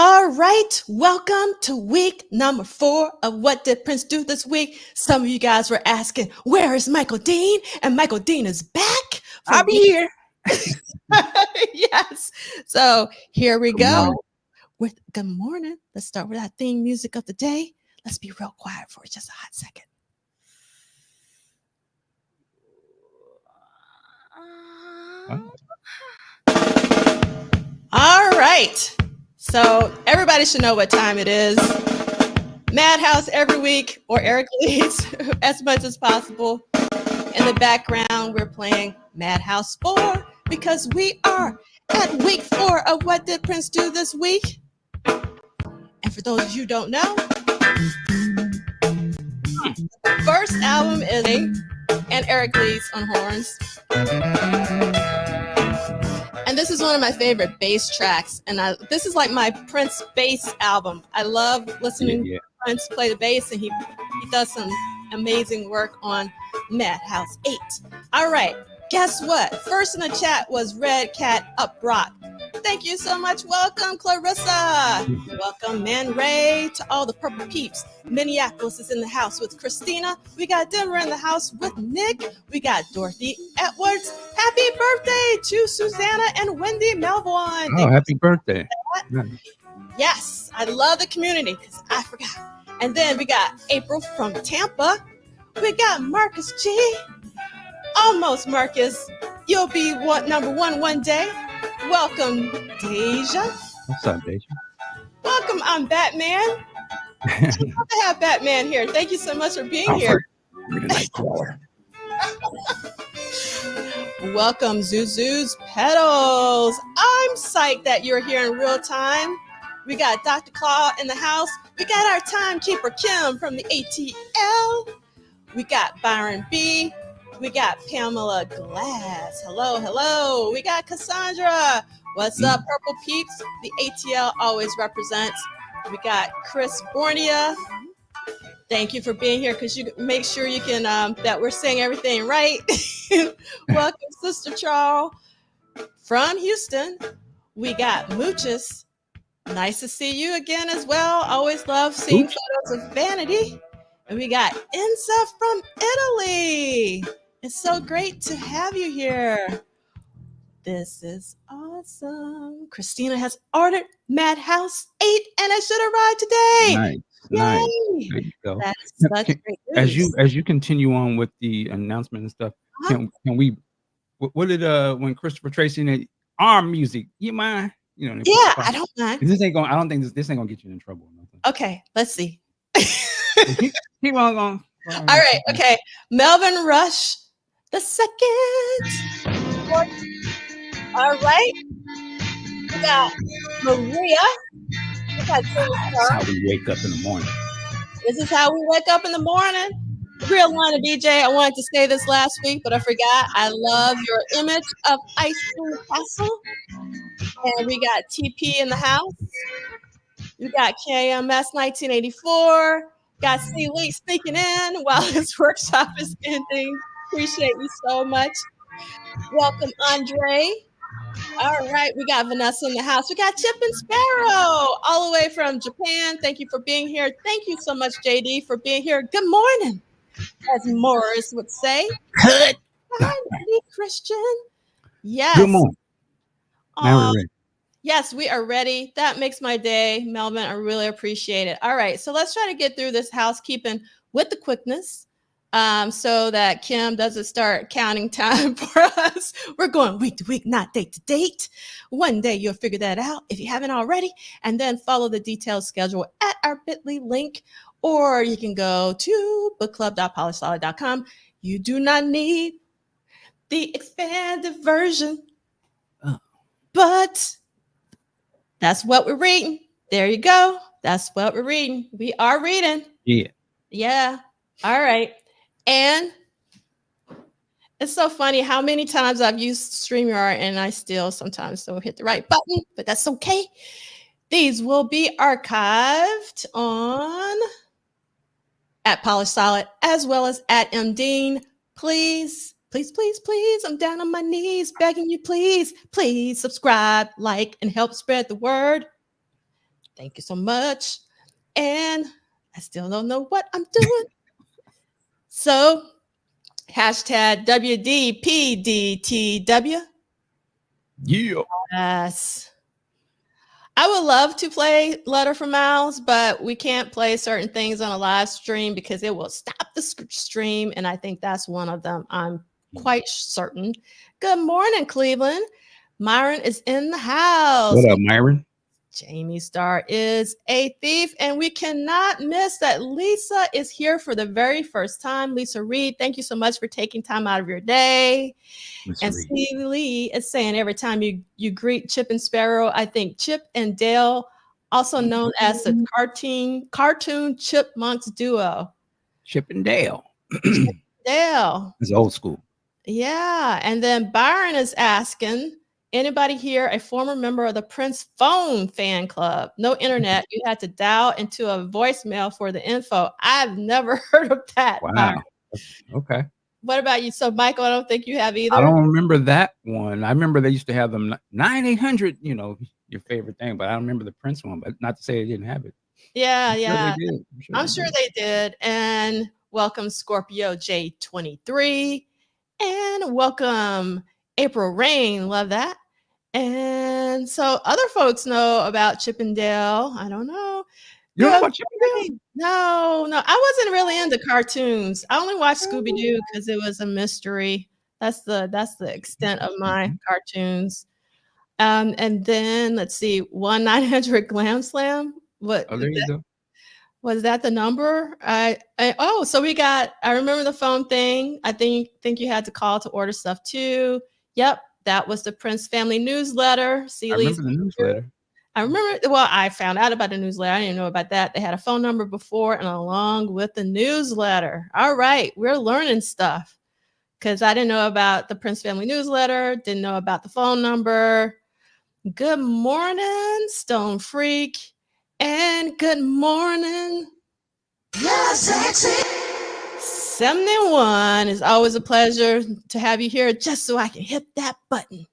All right, welcome to week number 4 of What Did Prince Do This Week? Some of you guys were asking, where is Michael Dean? And Michael Dean is back. I'll be here. Yes. So here we go. Morning. Good morning. Let's start with our theme music of the day. Let's be real quiet for just a hot second. All right. So everybody should know what time it is. Madhouse every week, or Eric Leeds as much as possible. In the background, we're playing Madhouse 4 because we are at week 4 of What Did Prince Do This Week? And for those of you who don't know, the first album is and Eric Leeds on horns. And this is one of my favorite bass tracks. And this is like my Prince bass album. I love listening to Prince play the bass, and he does some amazing work on Madhouse 8. All right, guess what? First in the chat was Red Cat Uprock. Thank you so much. Welcome, Clarissa. Welcome, Man Ray, to all the Purple Peeps. Minneapolis is in the house with Christina. We got Denver in the house with Nick. We got Dorothy Edwards. Happy birthday to Susanna and Wendy Melvoin. Oh, happy birthday. Yes, I love the community because I forgot. And then we got April from Tampa. We got Marcus G. Almost, Marcus. You'll be number one day. Welcome, Deja. What's up, Deja? Welcome, I'm Batman. It's good to have Batman here. Thank you so much for being here. We're the Nightcrawler. Welcome, Zuzu's Petals. I'm psyched that you're here in real time. We got Dr. Claw in the house. We got our timekeeper, Kim, from the ATL. We got Byron B. We got Pamela Glass. Hello, hello. We got Cassandra. What's up, Purple Peeps? The ATL always represents. We got Chris Bornia. Thank you for being here, because you make sure you can that we're saying everything right. Welcome, Sister Charles from Houston. We got Mooches. Nice to see you again as well. Always love seeing photos of Vanity. And we got Insa from Italy. It's so great to have you here. This is awesome. Christina has ordered Madhouse 8, and it should arrive today. Nice. There you go. That is such great news. As you continue on with the announcement and stuff, can we? What did when Christopher Tracy and arm music? You mind? You know. Yeah, I don't mind. This ain't going. I don't think this ain't gonna get you in trouble or nothing. Okay, let's see. Keep on going. All right. Okay. Melvin Rush the second. All right. We got Maria. We got That's how we wake up in the morning. This is how we wake up in the morning. Real line of DJ. I wanted to say this last week, but I forgot. I love your image of Ice Cream Castle. And we got TP in the house. We got KMS 1984. Got C. Lee sneaking in while his workshop is ending. Appreciate you so much. Welcome, Andre. All right, we got Vanessa in the house. We got Chip and Sparrow all the way from Japan. Thank you for being here. Thank you so much, JD, for being here. Good morning, as Morris would say. Good. Hi, Christian. Yes. Good morning. Now we're ready. Yes, we are ready. That makes my day, Melvin. I really appreciate it. All right, so let's try to get through this housekeeping with the quickness so that Kim doesn't start counting time for us. We're going week to week, not date to date. One day you'll figure that out if you haven't already, and then follow the detailed schedule at our bit.ly link, or you can go to bookclub.polysolid.com. You do not need the expanded version, but that's what we're reading. There you go. That's what we're reading. We are reading. Yeah. All right. And it's so funny how many times I've used StreamYard and I still sometimes don't hit the right button, but that's okay. These will be archived on at Polished Solid as well as at MDean. Please, please, please, please. I'm down on my knees begging you, please, please subscribe, like, and help spread the word. Thank you so much. And I still don't know what I'm doing. So, hashtag WDPDTW. Yeah. Yes. I would love to play Letter from Miles, but we can't play certain things on a live stream because it will stop the stream. And I think that's one of them. I'm quite certain. Good morning, Cleveland. Myron is in the house. What up, Myron? Jamie Starr is a thief, and we cannot miss that Lisa is here for the very first time. Lisa Reed, thank you so much for taking time out of your day. Miss And Reed. Steve Lee is saying every time you greet Chip and Sparrow, I think Chip and Dale, also known as the cartoon chipmunks duo. Chip and Dale. Dale. It's old school. Yeah. And then Byron is asking, anybody here a former member of the Prince phone fan club? No internet. You had to dial into a voicemail for the info. I've never heard of that. Wow. Byron. Okay. What about you? So, Michael, I don't think you have either. I don't remember that one. I remember they used to have them 9-800, you know, your favorite thing, but I don't remember the Prince one, but not to say they didn't have it. Yeah, I'm yeah. Sure they did. I'm sure they did. And welcome Scorpio J23. And welcome April Rain. Love that. And so other folks know about Chip and Dale. I don't know. You don't know about Chip and Dale? No. I wasn't really into cartoons. I only watched Scooby-Doo because it was a mystery. That's the extent of my cartoons. And then let's see, 1-900 Glam Slam. What? Oh, there you go. Was that the number? So we got. I remember the phone thing. I think you had to call to order stuff too. Yep, that was the Prince family newsletter. I remember the newsletter. I remember. Well, I found out about the newsletter. I didn't know about that. They had a phone number before, and along with the newsletter. All right, we're learning stuff because I didn't know about the Prince family newsletter. Didn't know about the phone number. Good morning, Stone Freak. And good morning. Yeah, sexy. 71. It's always a pleasure to have you here just so I can hit that button.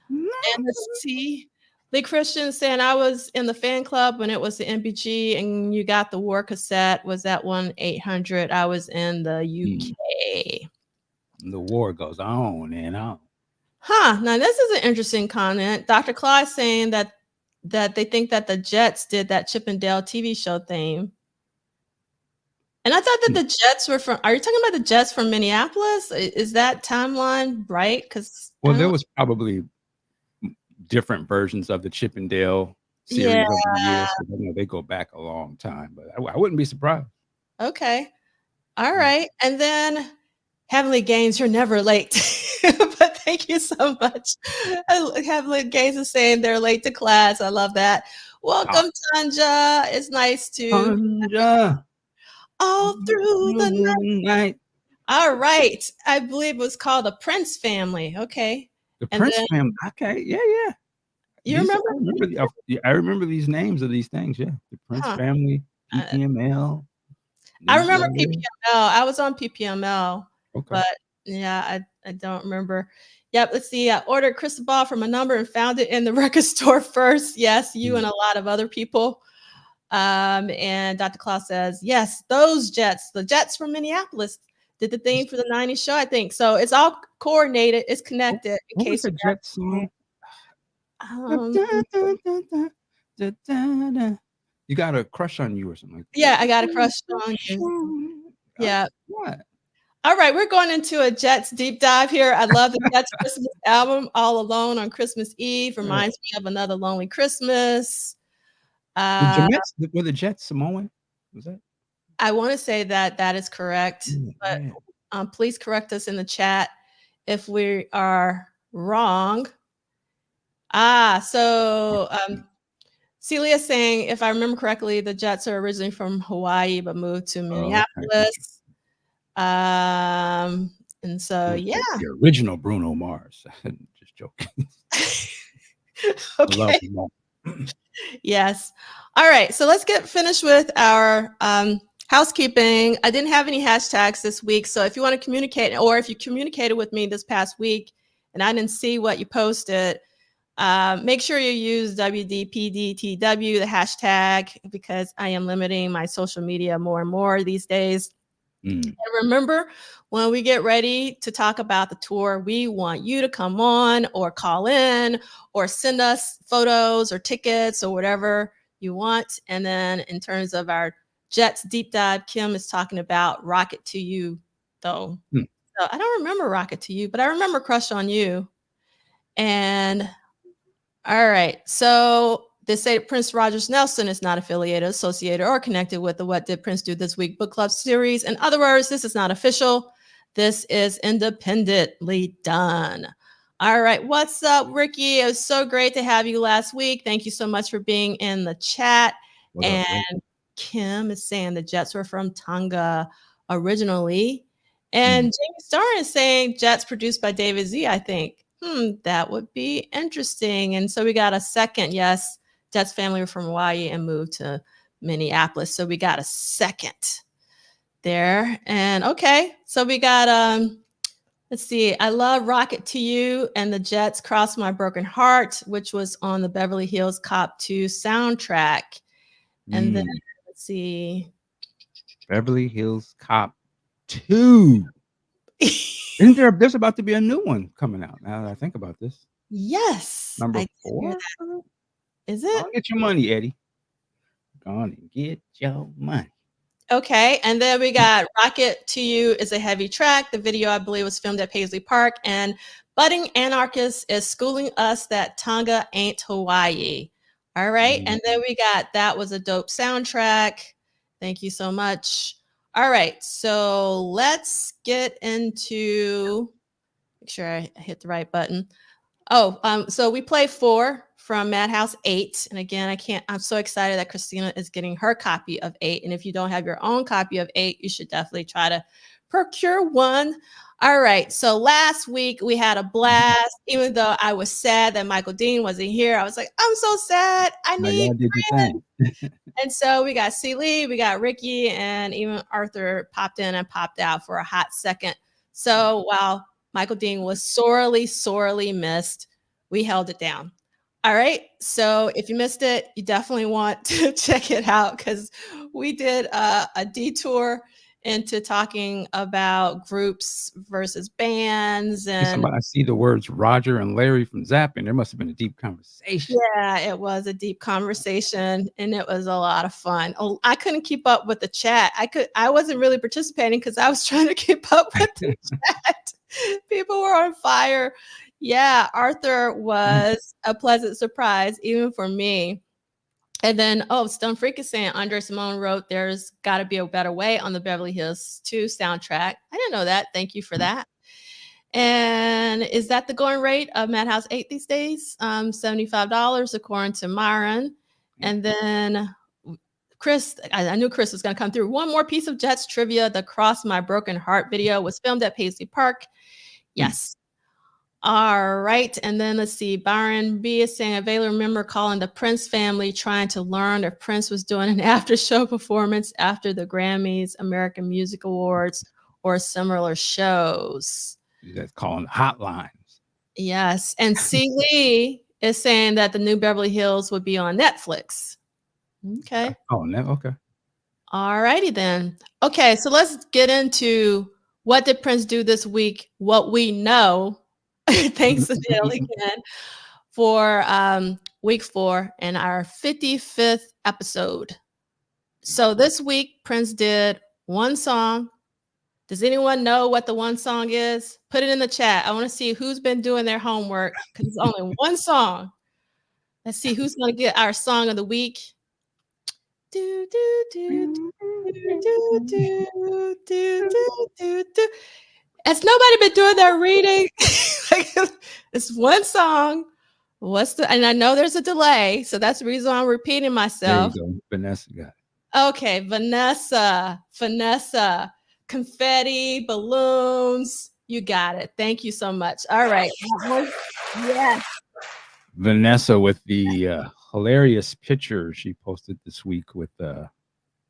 And let's see. Lee Christian saying I was in the fan club when it was the MPG and you got the war cassette. Was that 1-800? I was in the UK. The war goes on and on. Now this is an interesting comment. Dr. Claw saying that they think that the Jets did that Chip and Dale TV show theme. And I thought that the Jets were are you talking about the Jets from Minneapolis? Is that timeline right? Well, there was probably different versions of the Chip and Dale series over the years. So, you know, they go back a long time, but I wouldn't be surprised. Okay. All right. And then Heavenly Gains, you're never late. But thank you so much. Heavenly Gains is saying they're late to class. I love that. Welcome, Tanja. It's nice to Tanja. All through the night. All right. I believe it was called the Prince family. Okay. The Prince family. Okay. Yeah. You remember? I remember these names of these things. Yeah. The Prince family, PPML. I remember PPML. I was on PPML. Okay. But yeah, I don't remember. Yep, let's see. I ordered Cristobal from a number and found it in the record store first. Yes, you and a lot of other people. And Dr. Claus says, yes, those Jets, the Jets from Minneapolis, did the theme for the 90s show, I think. So it's all coordinated. It's connected. What was the Jets song? You got a crush on you or something like that. Yeah, I got a crush on you. Yeah. What? All right, we're going into a Jets deep dive here. I love the Jets Christmas album, All Alone on Christmas Eve. Reminds me of Another Lonely Christmas. Were the Jets Samoan? Was that? I want to say that is correct, but please correct us in the chat if we are wrong. So Celia saying, if I remember correctly, the Jets are originally from Hawaii but moved to Minneapolis. And so the original Bruno Mars. Just joking. Okay. Yes. All right. So let's get finished with our housekeeping. I didn't have any hashtags this week. So if you want to communicate, or if you communicated with me this past week and I didn't see what you posted, Make sure you use WDPDTW, the hashtag, because I am limiting my social media more and more these days. And remember, when we get ready to talk about the tour, we want you to come on or call in or send us photos or tickets or whatever you want. And then in terms of our Jets deep dive, Kim is talking about Rocket to You, though. So I don't remember Rocket to You, but I remember Crush on You. And all right. So they say Prince Rogers Nelson is not affiliated, associated, or connected with the What Did Prince Do This Week book club series. In other words, this is not official. This is independently done. All right. What's up, Ricky? It was so great to have you last week. Thank you so much for being in the chat. And Kim is saying the Jets were from Tonga originally. And Jamie Starr is saying Jets produced by David Z, I think. That would be interesting. And so we got a second. Yes, Jets family were from Hawaii and moved to Minneapolis. So we got a second there. And okay, so we got let's see. I love Rocket to You and the Jets Cross My Broken Heart, which was on the Beverly Hills Cop 2 soundtrack. And then let's see. Beverly Hills Cop 2. Isn't there's about to be a new one coming out now that I think about this? Yes. Number 4? Is it? Go and get your money, Eddie. Go on and get your money. Okay. And then we got Rocket to You is a heavy track. The video, I believe, was filmed at Paisley Park. And Budding Anarchist is schooling us that Tonga ain't Hawaii. All right. And then we got That Was a Dope soundtrack. Thank you so much. All right, so let's get into, make sure I hit the right button. So we play 4 from Madhouse 8. And again, I'm so excited that Christina is getting her copy of 8. And if you don't have your own copy of 8, you should definitely try to procure one. All right, so last week we had a blast. Even though I was sad that Michael Dean wasn't here, I was like, I'm so sad. I need friends. And so we got C. Lee, we got Ricky, and even Arthur popped in and popped out for a hot second. So while Michael Dean was sorely, sorely missed, we held it down. All right. So if you missed it, you definitely want to check it out because we did a detour into talking about groups versus bands. And I see the words Roger and Larry from Zapping. There must have been a deep conversation. Yeah, it was a deep conversation and it was a lot of fun. Oh, I couldn't keep up with the chat. I wasn't really participating because I was trying to keep up with the chat. People were on fire. Yeah, Arthur was a pleasant surprise, even for me. And then, Stone Freak is saying Andre Simone wrote There's Gotta Be a Better Way on the Beverly Hills 2 soundtrack. I didn't know that. Thank you for that. And is that the going rate of Madhouse 8 these days? $75 according to Myron. And then Chris, I knew Chris was going to come through. One more piece of Jets trivia. The Cross My Broken Heart video was filmed at Paisley Park. Yes. All right. And then let's see. Byron B is saying, I vaguely remember calling the Prince family trying to learn if Prince was doing an after show performance after the Grammys, American Music Awards, or similar shows. That's calling hotlines. Yes. And C. Lee is saying that the new Beverly Hills would be on Netflix. Okay. Okay. All righty then. Okay. So let's get into what did Prince do this week? What we know. Thanks to Daily again for week 4 and our 55th episode. So this week, Prince did one song. Does anyone know what the one song is? Put it in the chat. I want to see who's been doing their homework because it's only one song. Let's see who's going to get our song of the week. Do, do, do, do, do, do, do, do, do, do. Has nobody been doing their reading? It's one song. And I know there's a delay, so that's the reason I'm repeating myself. There you go. Vanessa got it. Okay, Vanessa, confetti, balloons. You got it. Thank you so much. All right. Yes. Vanessa with the hilarious picture she posted this week with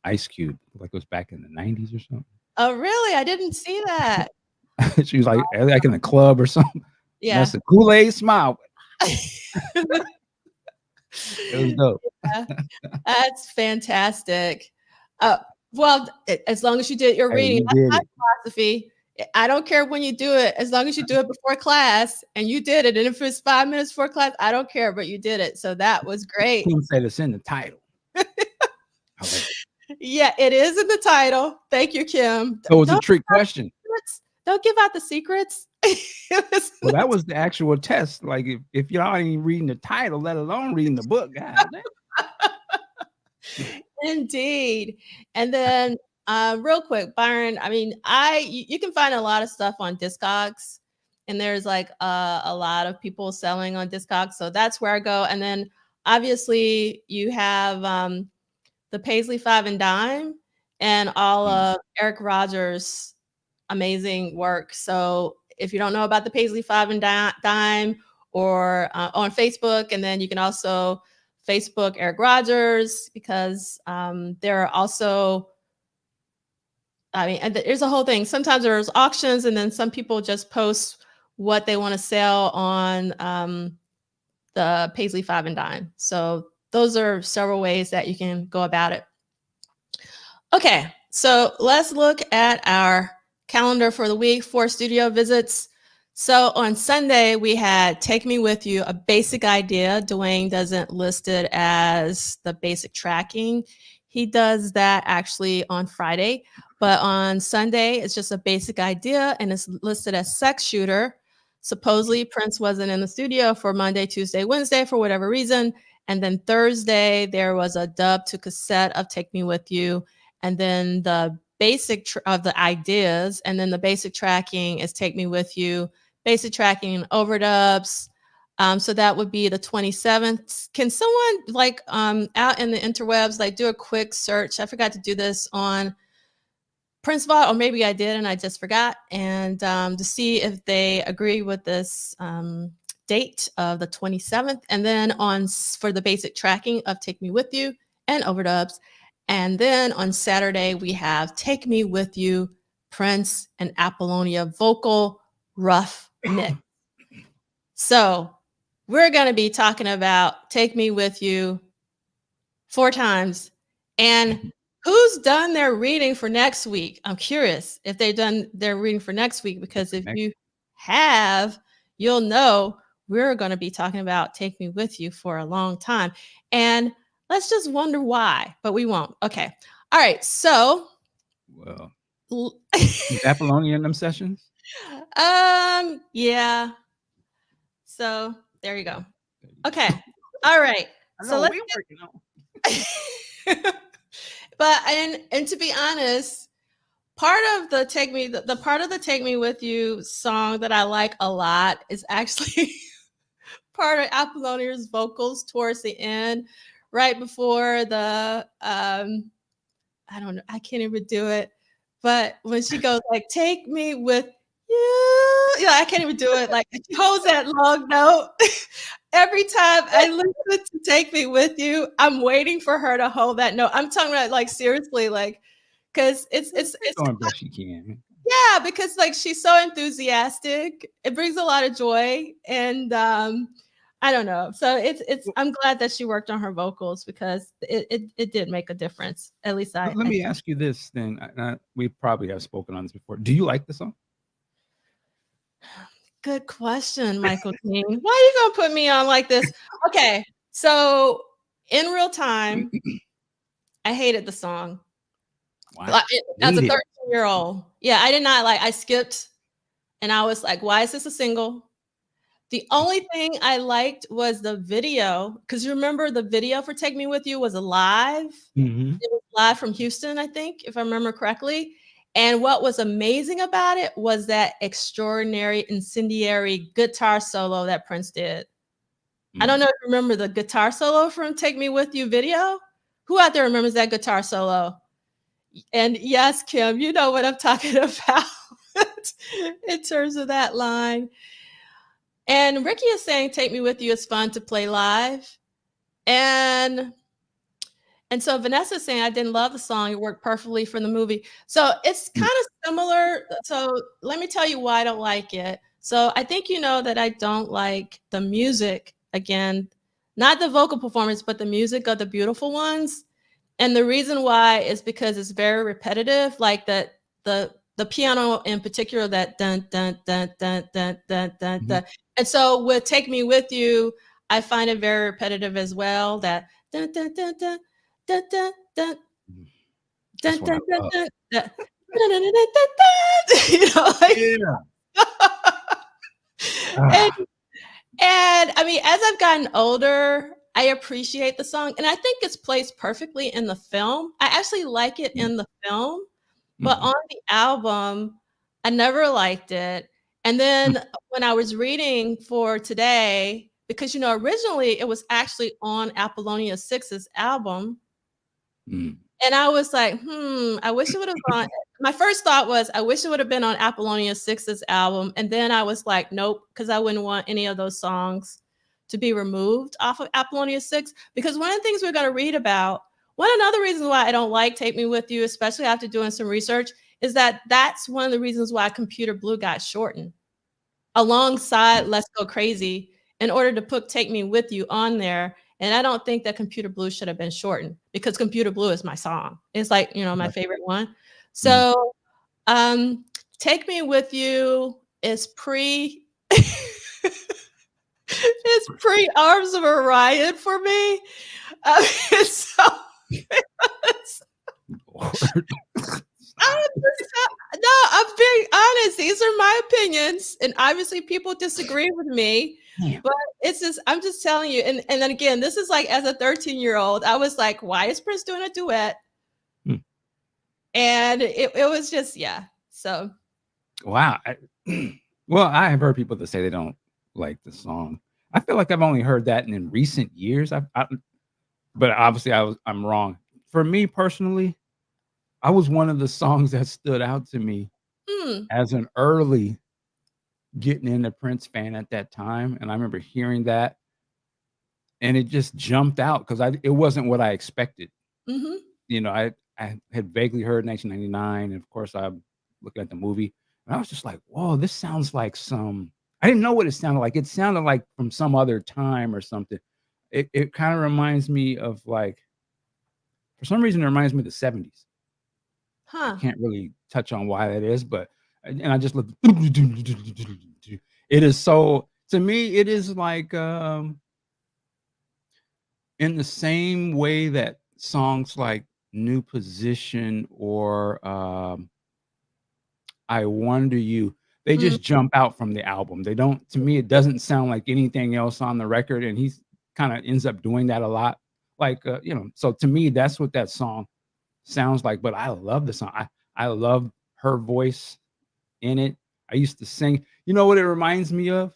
Ice Cube, like it was back in the 90s or something. Oh, really? I didn't see that. She was like in the club or something. Yeah. That's a Kool-Aid smile. It was dope. Yeah, that's fantastic. Uh, well, as long as you did your Hey, reading, you that's did my it. philosophy. I don't care when you do it, as long as you do it before class and you did it. And if it's 5 minutes before class, I don't care, but you did it. So that was great. Kim said it's in the title. Okay. Yeah, it is in the title. Thank you, Kim. So it was a trick question. Don't give out the secrets. Well, that was the actual test. Like if y'all ain't reading the title, let alone reading the book, God damn. Indeed. And then real quick, Byron, I mean, you can find a lot of stuff on Discogs, and there's like a lot of people selling on Discogs. So that's where I go. And then obviously you have the Paisley Five and Dime and all of Eric Rogers' amazing work. So if you don't know about the Paisley Five and Dime or on Facebook, and then you can also Facebook Eric Rogers, because there are also, I mean, and there's a whole thing. Sometimes there's auctions, and then some people just post what they want to sell on the Paisley Five and Dime. So those are several ways that you can go about it. Okay, so let's look at our calendar for the week for studio visits. So on Sunday, we had Take Me With You, a basic idea. Dwayne doesn't list it as the basic tracking. He does that actually on Friday. But on Sunday, it's just a basic idea, and it's listed as Sex Shooter. Supposedly, Prince wasn't in the studio for Monday, Tuesday, Wednesday for whatever reason. And then Thursday, there was a dub to cassette of Take Me With You. And then the basic of the ideas, and then the basic tracking is Take Me With You, basic tracking and overdubs. So that would be the 27th. Can someone like out in the interwebs, like do a quick search? I forgot to do this on Prince Vault, or maybe I did and I just forgot. And to see if they agree with this date of the 27th. And then for the basic tracking of Take Me With You and overdubs. And then on Saturday, we have Take Me With You, Prince and Apollonia vocal rough knit. So we're going to be talking about Take Me With You 4 times. And who's done their reading for next week? I'm curious if they've done their reading for next week, because if you have, you'll know we're going to be talking about Take Me With You for a long time. And let's just wonder why, but we won't. Okay. All right. So, well, is Apollonia in them sessions? Yeah. So there you go. Okay. All right. So let's working on. But and to be honest, part of the the part of the Take Me With You song that I like a lot is actually part of Apollonia's vocals towards the end, right before the I don't know, I can't even do it. But when she goes like, "Take me with you," I can't even do it. Like she holds that long note. Every time I listen to Take Me With You, I'm waiting for her to hold that note. I'm talking about like seriously, like, because it's doing best she can. Yeah, because like she's so enthusiastic. It brings a lot of joy, and I don't know. So it's I'm glad that she worked on her vocals, because it did make a difference. At least Let me ask you this then. We probably have spoken on this before. Do you like the song? Good question, Michael King. Why are you gonna put me on like this? Okay, so in real time, I hated the song. Wow. As a 13-year-old, yeah, I did not like. I skipped, and I was like, "Why is this a single?" The only thing I liked was the video, because you remember the video for Take Me With You was live. Mm-hmm. It was live from Houston, I think, if I remember correctly. And what was amazing about it was that extraordinary, incendiary guitar solo that Prince did. I don't know if you remember the guitar solo from Take Me With You video. Who out there remembers that guitar solo? And yes, Kim, you know what I'm talking about in terms of that line. And Ricky is saying Take Me With You is fun to play live. And so Vanessa's saying I didn't love the song. It worked perfectly for the movie. So it's kind of similar. So let me tell you why I don't like it. So I think you know that I don't like the music again, not the vocal performance, but the music of the beautiful ones. And the reason why is because it's very repetitive, like the piano in particular, that dun dun dun dun dun dun dun Mhm. dun. And so with Take Me With You, I find it very repetitive as well. That dun dun dun dun dun dun dun Mhm. dun That's what I dun dun love. dun dun dun dun dun dun dun. You know, like Yeah. and Ah. and I mean, as I've gotten older, I appreciate the song, and I think it's placed perfectly in the film. I actually like it in the film, but Mhm. on the album, I never liked it. And Mm, then when I was reading for today, because originally it was actually on Apollonia Six's album, mm. and I was like, I wish it would have gone. My first thought was, I wish it would have been on Apollonia Six's album. And then I was like, nope, because I wouldn't want any of those songs to be removed off of Apollonia Six. Because one of the things we're going to read about, one another reasons why I don't like Take Me With You, especially after doing some research, is that that's one of the reasons why Computer Blue got shortened alongside Let's Go Crazy in order to put Take Me With You on there. And I don't think that Computer Blue should have been shortened because Computer Blue is my song. It's like, my Right. favorite one. Mhm. So um Take Me With You is pre it's pre Arms of Orion for me. So Lord. I'm Stop. no, I'm being honest. These are my opinions, and obviously people disagree with me. Damn. But it's just I'm just telling you. And then again, this is like as a 13-year-old, I was like, why is Prince doing a duet? Mm. And it was just yeah. So Wow. Well, I have heard people that say they don't like the song. I feel like I've only heard that in recent years. But obviously I'm wrong. For me personally, I was one of the songs that stood out to me hmm, as an early getting into Prince fan at that time, and I remember hearing that, and it just jumped out because it wasn't what I expected. mm-hmm, I had vaguely heard 1999, and of course, I'm looking at the movie, and I was just like, "Whoa, this sounds like some." I didn't know what it sounded like. It sounded like from some other time or something. It kinda reminds me of, like for some reason, it reminds me of the '70s. I huh. can't really touch on why that is, but and I just looked. It is so to me, it is like, in the same way that songs like New Position or, I Wonder You, they Mm, just jump out from the album. They don't to me, it doesn't sound like anything else on the record, and he's kinda ends up doing that a lot. Like, so to me, that's what that song sounds like, but I love the song. I love her voice in it. I used to sing. You know what it reminds me of?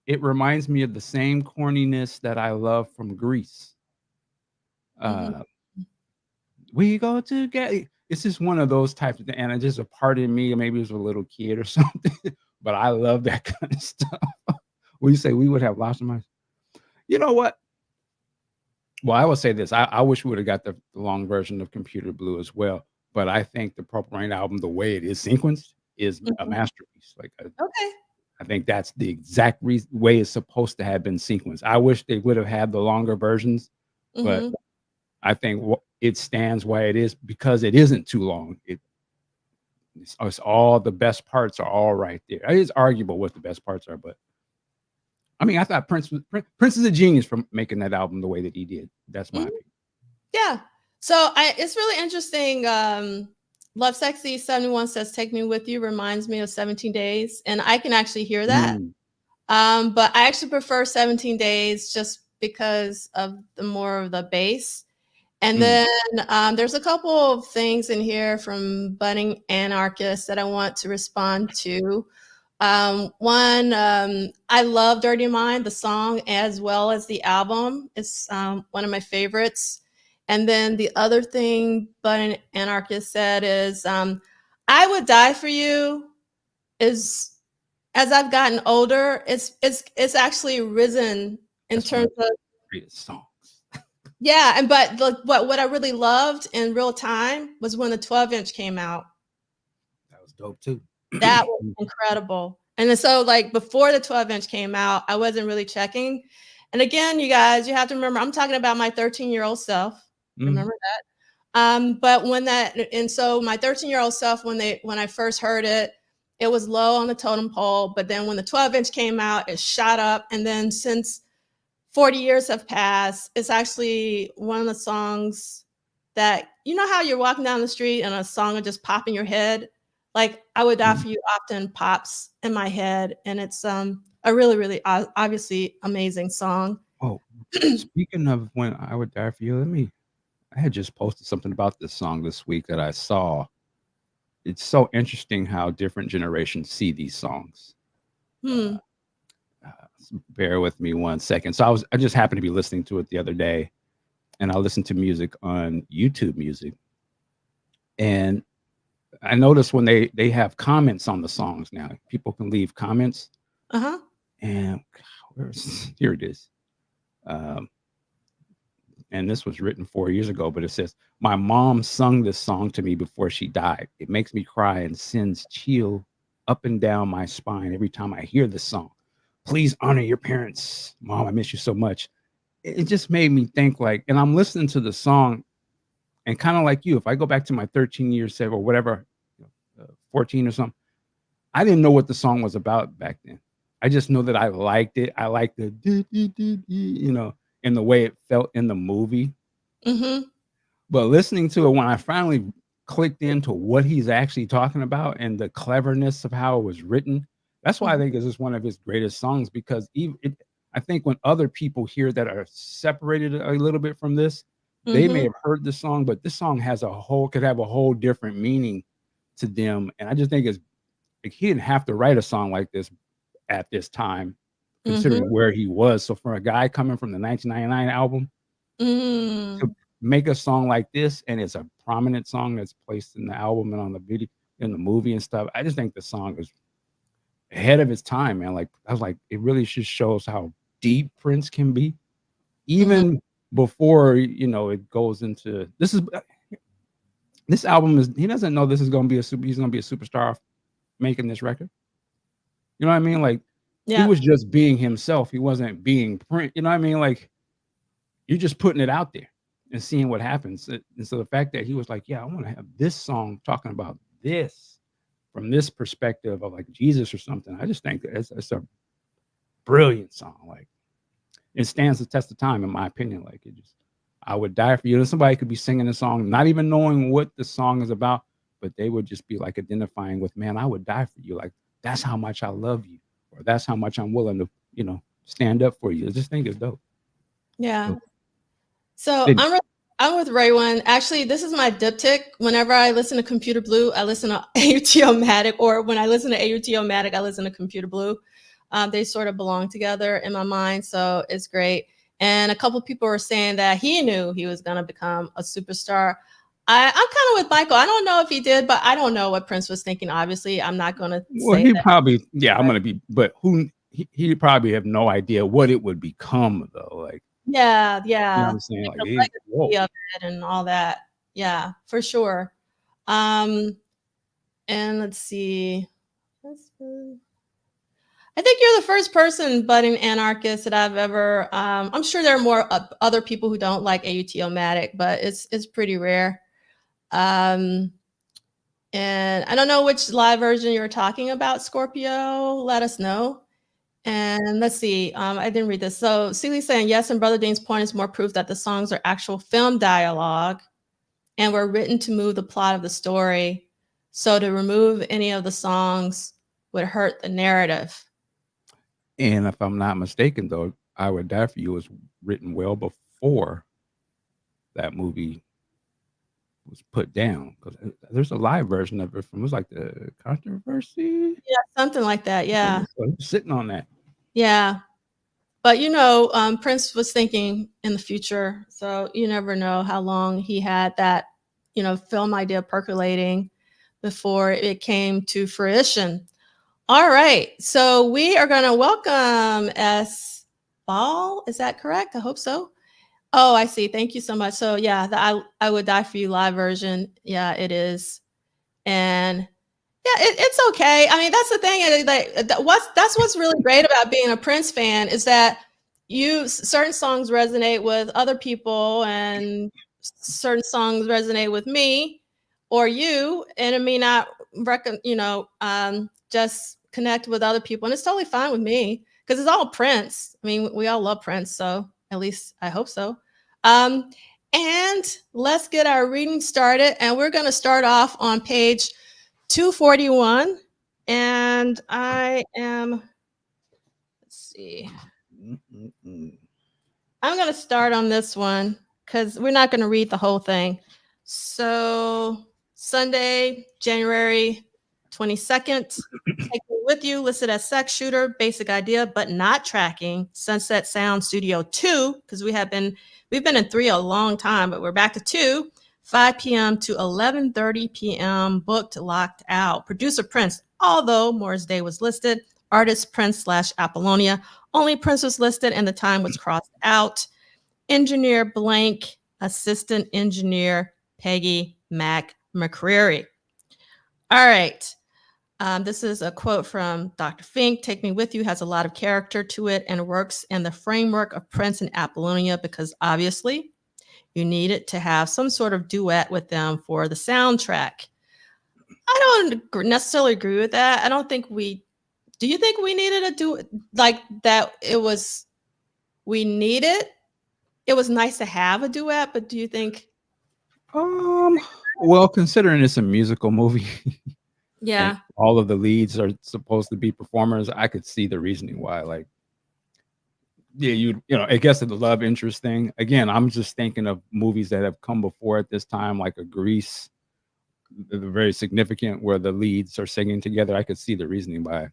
It reminds me of the same corniness that I love from Grease. mhm. Uh, "We go together." It's just one of those types of thing, and it's just a part of me, maybe as a little kid or something, but I love that kind of stuff. When you say we would have lots of money, you know what? Well, I will say this, I wish we would've got the long version of Computer Blue as well, but I think the Purple Rain album, the way it is sequenced, is a Mhm. masterpiece. Like, Okay. I think that's the exact way it's supposed to have been sequenced. I wish they would have had the longer versions, but Mhm. I think it stands why it is because it isn't too long. It's all the best parts are all right there. It is arguable what the best parts are, but I mean, I thought Prince is a genius for making that album the way that he did. That's my Mhm. opinion. Yeah. So it's really interesting. Love Sexy 71 says Take Me With You reminds me of 17 Days. And I can actually hear that. Mm, But I actually prefer 17 Days just because of the more of the bass. And mm, then there's a couple of things in here from Budding Anarchists that I want to respond to. One, I love Dirty Mind, the song, as well as the album. It's one of my favorites. And then the other thing Budding Anarchist said is, I Would Die For You is, as I've gotten older, it's actually risen in that's one of terms of the greatest songs. yeah, and but what I really loved in real time was when the 12-inch came out. That was dope too. That was incredible. And then so like before the 12-inch came out, I wasn't really checking. And again, you guys, you have to remember, I'm talking about my 13-year-old self. Mhm. Remember that? But when that, and so my 13-year-old self, when I first heard it, it was low on the totem pole. But then when the 12-inch came out, it shot up. And then since 40 years have passed, it's actually one of the songs that, you know how you're walking down the street and a song will just pop in your head? Like I Would Die Mhm. For You often pops in my head. And it's a really, really obviously amazing song. Oh, speaking of When I Would Die For You, I had just posted something about this song this week that I saw. It's so interesting how different generations see these songs. Hmm. Bear with me one second. I just happened to be listening to it the other day, and I listened to music on YouTube Music, and I noticed when they have comments on the songs now, people can leave comments, Uh-huh. and where's here it is. Um, and this was written 4 years ago, but it says, "My mom sung this song to me before she died. It makes me cry and sends chill up and down my spine every time I hear this song. Please honor your parents. Mom, I miss you so much." It just made me think like, and I'm listening to the song, and kind of like you, if I go back to my 13 years or whatever, 14 or something, I didn't know what the song was about back then. I just know that I liked it. I liked the, in the way it felt in the movie. Mm-hmm. But listening to it, when I finally clicked into what he's actually talking about and the cleverness of how it was written, that's why I think it's just one of his greatest songs. Because I think when other people hear that are separated a little bit from this, they may Mm-hmm. have heard the song, but this song could have a whole different meaning to them. And I just think it's like he didn't have to write a song like this at this time, Mm-hmm. considering where he was. So for a guy coming from the 1999 album to Mm. make a song like this, and it's a prominent song that's placed in the album and on the video in the movie and stuff, I just think the song is ahead of its time, man. Like I was like, it really just shows how deep Prince can be, Mm-hmm. even before it goes into this album is he doesn't know this is gonna be he's gonna be a superstar making this record. You know what I mean? Like he Yeah. was just being himself. He wasn't being Prince. You know what I mean? Like you're just putting it out there and seeing what happens. And so the fact that he was like, yeah, I want to have this song talking about this from this perspective of like Jesus or something. I just think that it's a brilliant song. Like it stands the test of time, in my opinion. Like I would die for you. And somebody could be singing a song, not even knowing what the song is about, but they would just be like identifying with, man, I would die for you. Like that's how much I love you, or that's how much I'm willing to, stand up for you. I just think it's dope. Yeah. So, So then, I'm with Ray One. Actually, this is my diptych. Whenever I listen to Computer Blue, I listen to AUTO-matic, or when I listen to AUTO-matic, I listen to Computer Blue. They sort of belong together in my mind, so it's great. And a couple people were saying that he knew he was going to become a superstar. I'm kind of with Michael. I don't know if he did, but I don't know what Prince was thinking. Obviously, I'm not going to well, say he that. probably, yeah, I'm gonna be, but he probably have no idea what it would become though. Like, Yeah, you know yeah. what I'm saying? Like Like, the whoa. legacy of it and all that. Yeah, for sure. Um, and let's see. I think you're the first person, budding anarchist, that I've ever. I'm sure there are more other people who don't like AUTO-matic, but it's pretty rare. Um, and I don't know which live version you're talking about, Scorpio. Let us know. And let's see, I didn't read this. So Celi's saying, yes, and Brother Dean's point is more proof that the songs are actual film dialogue and were written to move the plot of the story. So to remove any of the songs would hurt the narrative. And if I'm not mistaken, though, I Would Die for You was written well before that movie was put down. Because there's a live version of it from, it was like the controversy. Yeah, something like that. Yeah, Yeah. so he was sitting on that. Yeah. But Prince was thinking in the future. So you never know how long he had that, film idea percolating before it came to fruition. All right. So we are going to welcome S. Ball. Is that correct? I hope so. Oh, I see. Thank you so much. So yeah, I Would Die For You live version. Yeah, it is. And Yeah, it's okay. I mean, that's the thing. That's what's really great about being a Prince fan is that certain songs resonate with other people, and certain songs resonate with me or you, and it may not just connect with other people, and it's totally fine with me because it's all Prince. I mean, we all love Prince, so at least I hope so. Um, and let's get our reading started, and we're going to start off on page 241, and let's see, Mm-mm-mm. I'm going to start on this one because we're not going to read the whole thing. So, Sunday, January 22nd, Take Me With You, listed as Sex Shooter, basic idea, but not tracking, Sunset Sound Studio 2, because we've been in 3 a long time, but we're back to 2. 5 p.m. to 11:30 p.m. booked, locked out. Producer Prince, although Morris Day was listed. Artist Prince / Apollonia. Only Prince was listed and the time was crossed out. Engineer blank. Assistant engineer Peggy McCreary. All right. This is a quote from Dr. Fink. Take Me With You has a lot of character to it and works in the framework of Prince and Apollonia because obviously you needed to have some sort of duet with them for the soundtrack. I don't necessarily agree with that. I don't think do you think we needed a duet like that? We needed, it was nice to have a duet, but do you think? Well, considering it's a musical movie and Yeah. all of the leads are supposed to be performers, I could see the reasoning why. Like, yeah, I guess the love interest thing. Again, I'm just thinking of movies that have come before at this time, like a Grease, very significant, where the leads are singing together. I could see the reasoning why.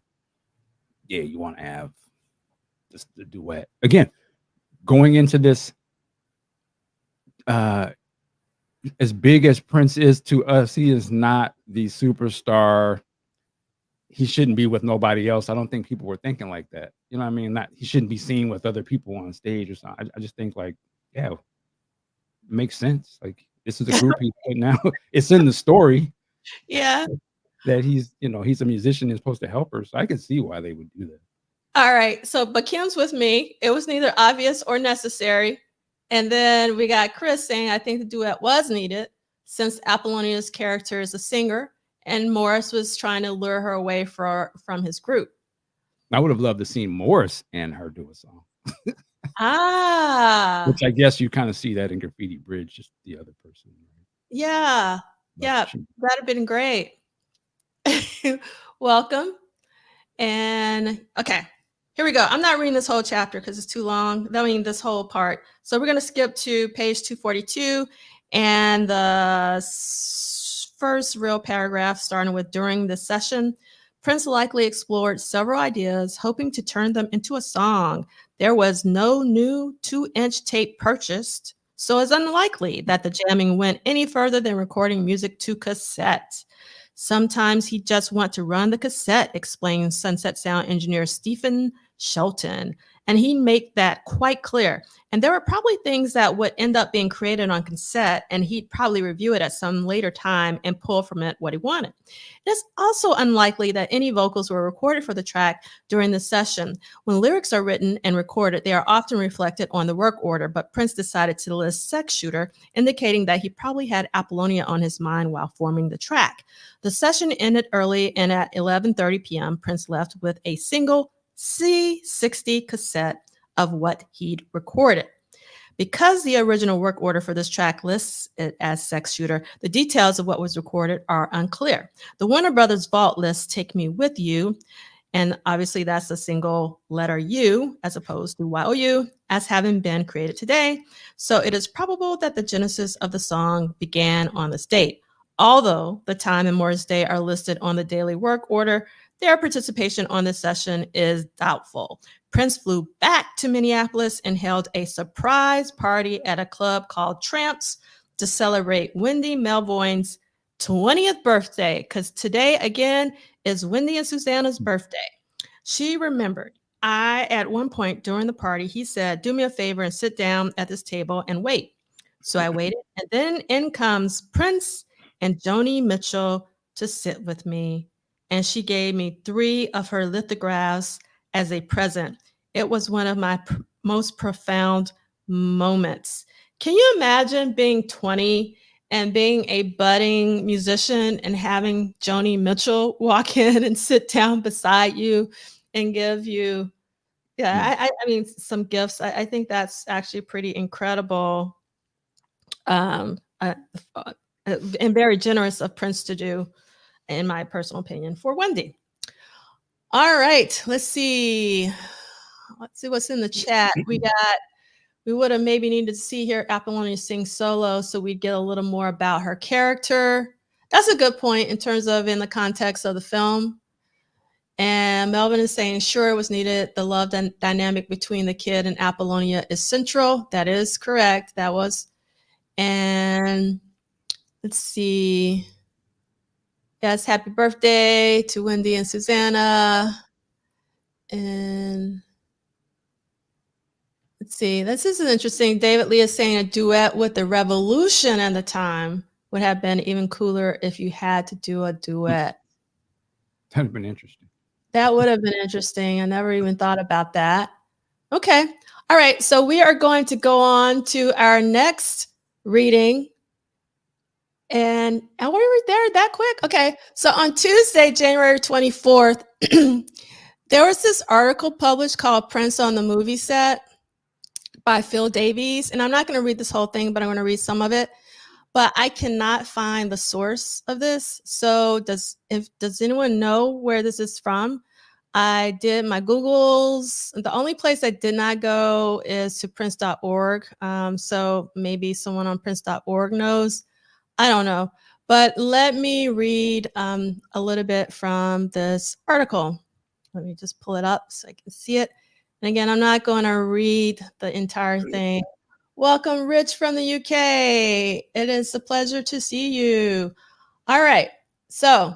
Yeah, you want to have just the duet again. Going into this, as big as Prince is to us, he is not the superstar. He shouldn't be with nobody else. I don't think people were thinking like that. You know what I mean? Not he shouldn't be seen with other people on stage or something. I just think like, yeah, it makes sense. Like this is a group he's putting out. It's in the story Yeah. that he's a musician and supposed to help her. So I can see why they would do that. All right. So, but Kim's with me. It was neither obvious or necessary. And then we got Chris saying, I think the duet was needed since Apollonia's character is a singer and Morris was trying to lure her away from his group. I would have loved to see Morris and her do a song. Ah. Which I guess you kind of see that in Graffiti Bridge, just the other person. Right? Yeah. Yeah. That'd have been great. Welcome. And okay, here we go. I'm not reading this whole chapter because it's too long. I mean, this whole part. So we're going to skip to page 242 and the first real paragraph starting with during this session. Prince likely explored several ideas, hoping to turn them into a song. There was no new 2-inch tape purchased, so it's unlikely that the jamming went any further than recording music to cassette. Sometimes he just want to run the cassette, explains Sunset Sound engineer Stephen Shelton. And he'd make that quite clear. And there were probably things that would end up being created on cassette, and he'd probably review it at some later time and pull from it what he wanted. It's also unlikely that any vocals were recorded for the track during the session. When lyrics are written and recorded, they are often reflected on the work order, but Prince decided to list Sex Shooter, indicating that he probably had Apollonia on his mind while forming the track. The session ended early, and at 11:30 p.m., Prince left with a single C60 cassette of what he'd recorded. Because the original work order for this track lists it as Sex Shooter, the details of what was recorded are unclear. The Warner Brothers Vault lists Take Me With You, and obviously that's a single letter U as opposed to YOU, as having been created today. So it is probable that the genesis of the song began on this date. Although the time and Morris Day are listed on the daily work order, their participation on this session is doubtful. Prince flew back to Minneapolis and held a surprise party at a club called Tramps to celebrate Wendy Melvoin's 20th birthday, because today, again, is Wendy and Susanna's birthday. She remembered. At one point during the party, he said, do me a favor and sit down at this table and wait. So I waited, and then in comes Prince and Joni Mitchell to sit with me. and she gave me 3 of her lithographs as a present. It was one of my most profound moments. Can you imagine being 20 and being a budding musician and having Joni Mitchell walk in and sit down beside you and give you, yeah, I mean, some gifts. I think that's actually pretty incredible, um, uh, uh, and very generous of Prince to do, in my personal opinion, for Wendy. All right, let's see. Let's see what's in the chat. We would have maybe needed to see here Apollonia sing solo so we'd get a little more about her character. That's a good point in terms of in the context of the film. And Melvin is saying, sure, it was needed. The love dynamic between the kid and Apollonia is central. That is correct. That was. And let's see. Yes, happy birthday to Wendy and Susanna. And let's see. This is interesting. David Lee is saying a duet with the Revolution at the time would have been even cooler if you had to do a duet. That'd have been interesting. That would have been interesting. I never even thought about that. Okay. All right. So we are going to go on to our next reading. And we were there that quick? Okay. So on Tuesday, January 24th, there was this article published called Prince on the Movie Set by Phil Davies. And I'm not going to read this whole thing, but I'm going to read some of it. But I cannot find the source of this. So does anyone know where this is from? I did my Googles. The only place I did not go is to prince.org. So maybe someone on prince.org knows. I don't know. But let me read a little bit from this article. Let me just pull it up so I can see it. And again, I'm not going to read the entire thing. Welcome, Rich from the UK. It is a pleasure to see you. All right. So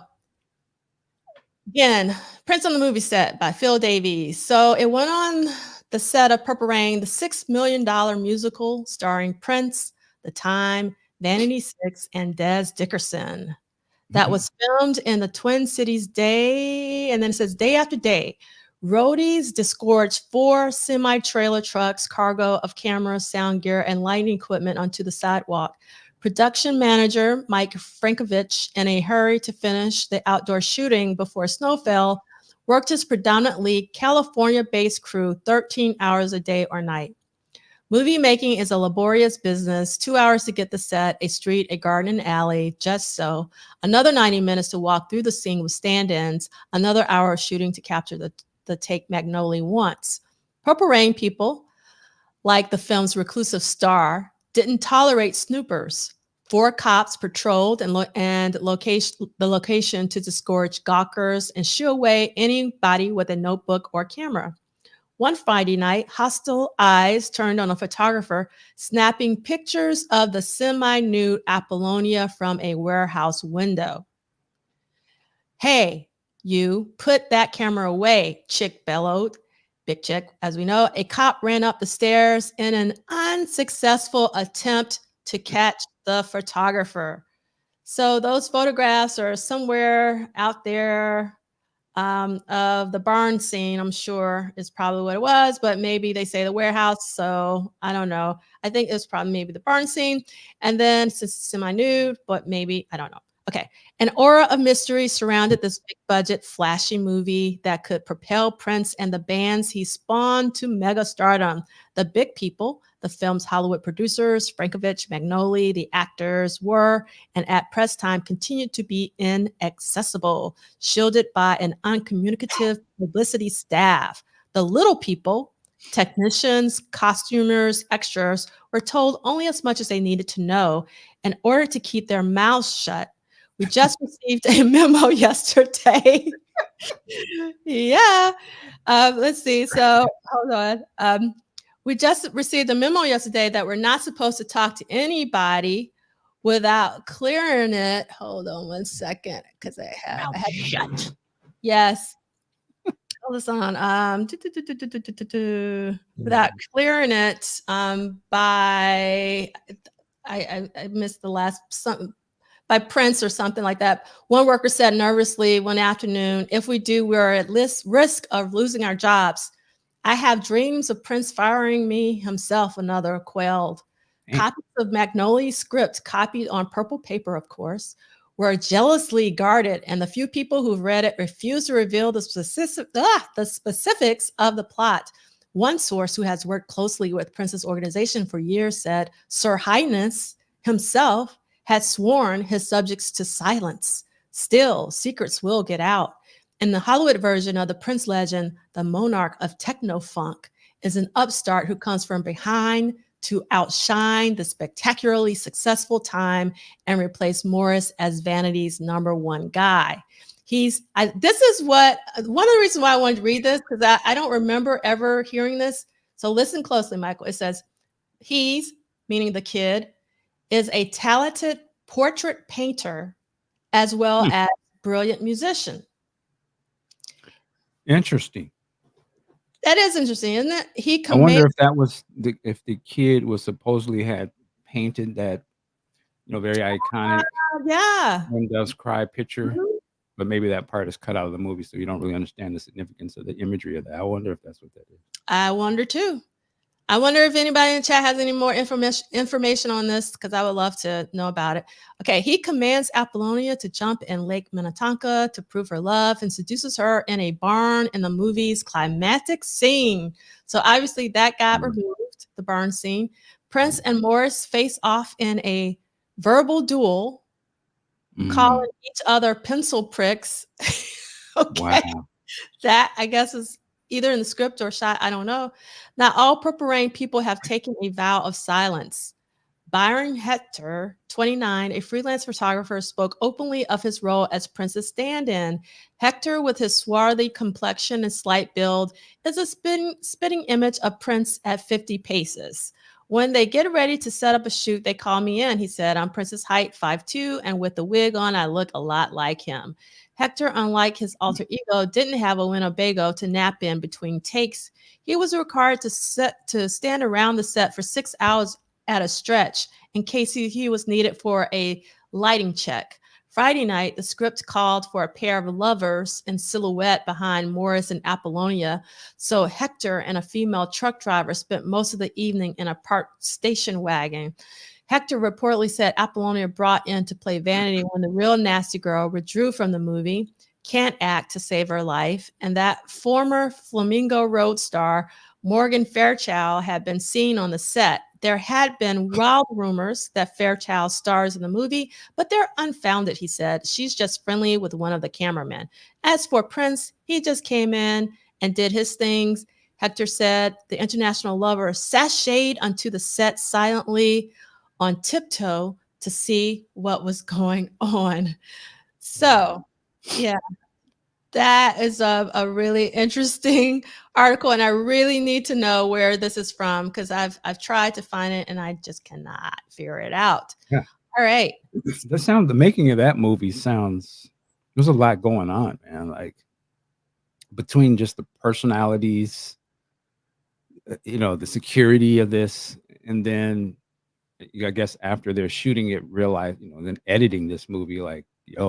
again, Prince on the Movie Set by Phil Davies. So it went on the set of Purple Rain, the $6 million musical starring Prince, The Time, Vanity Six, and Des Dickerson. That was filmed in the Twin Cities day, and then it says day after day. Roadies disgorged 4 semi-trailer trucks, cargo of cameras, sound gear, and lighting equipment onto the sidewalk. Production manager Mike Frankovich, in a hurry to finish the outdoor shooting before snow fell, worked his predominantly California-based crew 13 hours a day or night. Movie making is a laborious business. 2 hours to get the set, a street, a garden, an alley, just so. Another 90 minutes to walk through the scene with stand-ins. Another hour of shooting to capture the take Magnolia wants. Purple Rain people, like the film's reclusive star, didn't tolerate snoopers. 4 cops patrolled the location to discourage gawkers and shoo away anybody with a notebook or camera. One Friday night, hostile eyes turned on a photographer snapping pictures of the semi-nude Apollonia from a warehouse window. "Hey, you, put that camera away," Chick bellowed. Big Chick, as we know. A cop ran up the stairs in an unsuccessful attempt to catch the photographer. So those photographs are somewhere out there of the barn scene, I'm sure is probably what it was, but maybe they say the warehouse, so I don't know. I think it was probably maybe the barn scene. And then since it's semi-nude, but maybe, I don't know. Okay. An aura of mystery surrounded this big budget, flashy movie that could propel Prince and the bands he spawned to mega stardom. The big people, the film's Hollywood producers, Frankovich, Magnoli, the actors were, and at press time continued to be inaccessible, shielded by an uncommunicative publicity staff. The little people, technicians, costumers, extras, were told only as much as they needed to know in order to keep their mouths shut. We just received a memo yesterday. Yeah. Let's see. So hold on. We just received a memo yesterday that we're not supposed to talk to anybody without clearing it. Hold on one second, because I have Shut. yes. Hold this on. Without clearing it by I missed the last some by Prince or something like that. One worker said nervously one afternoon, "If we do, we're at least risk of losing our jobs. I have dreams of Prince firing me himself," another quailed. Ain't- Copies of Magnolia's script, copied on purple paper, of course, were jealously guarded, and the few people who've read it refuse to reveal the specifics of the plot. One source who has worked closely with Prince's organization for years said Sir Highness himself had sworn his subjects to silence. Still, secrets will get out. In the Hollywood version of the Prince legend, the monarch of techno funk is an upstart who comes from behind to outshine the spectacularly successful time and replace Morris as Vanity's number one guy. This is what one of the reasons why I wanted to read this, because I don't remember ever hearing this. So listen closely, Michael. It says, he's, meaning the kid, is a talented portrait painter as well as brilliant musician. Interesting. That is interesting, isn't it? He I wonder commands. if that was if the kid was supposedly had painted that, very iconic Yeah. When Doves Cry picture, Mhm. but maybe that part is cut out of the movie, so you don't really understand the significance of the imagery of that. I wonder if that's what that is. I wonder too. I wonder if anybody in the chat has any more information on this, because I would love to know about it. Okay, he commands Apollonia to jump in Lake Minnetonka to prove her love and seduces her in a barn in the movie's climactic scene. So obviously that got removed, the barn scene. Prince and Morris face off in a verbal duel, calling each other pencil pricks. Okay. Wow. That, I guess, is either in the script or shot. I don't know. Now, all Purple Rain people have taken a vow of silence. Byron Hector, 29, a freelance photographer, spoke openly of his role as Prince's stand-in. Hector, with his swarthy complexion and slight build, is a spitting image of Prince at 50 paces. When they get ready to set up a shoot, they call me in. He said, "I'm Prince's height, 5'2", and with the wig on, I look a lot like him." Hector, unlike his alter ego, didn't have a Winnebago to nap in between takes. He was required to stand around the set for 6 hours at a stretch in case he was needed for a lighting check. Friday night, the script called for a pair of lovers in silhouette behind Morris and Apollonia. So Hector and a female truck driver spent most of the evening in a parked station wagon. Hector reportedly said Apollonia brought in to play Vanity when the real nasty girl withdrew from the movie, can't act to save her life, and that former Flamingo Road star Morgan Fairchild had been seen on the set. There had been wild rumors that Fairchild stars in the movie, but they're unfounded, he said. She's just friendly with one of the cameramen. As for Prince, he just came in and did his things. Hector said the international lover sashayed onto the set silently on tiptoe to see what was going on. So, yeah, that is a really interesting article, and I really need to know where this is from, because I've tried to find it and I just cannot figure it out. Yeah. All right. The making of that movie sounds, there's a lot going on, man. Like between just the personalities, the security of this, and then I guess after they're shooting it, realize, then editing this movie, like,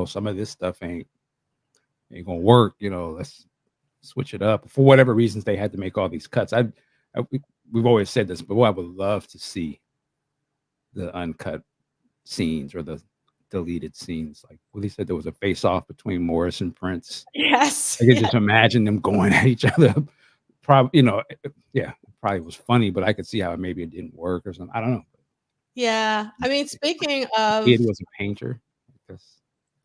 some of this stuff ain't gonna work. Let's switch it up. For whatever reasons, they had to make all these cuts. We've always said this, but I would love to see the uncut scenes or the deleted scenes. Like Willie said, there was a face-off between Morris and Prince. Yes. I could just imagine them going at each other. Probably, yeah, probably was funny, but I could see how maybe it didn't work or something. I don't know. Yeah. I mean, speaking of, He was a painter.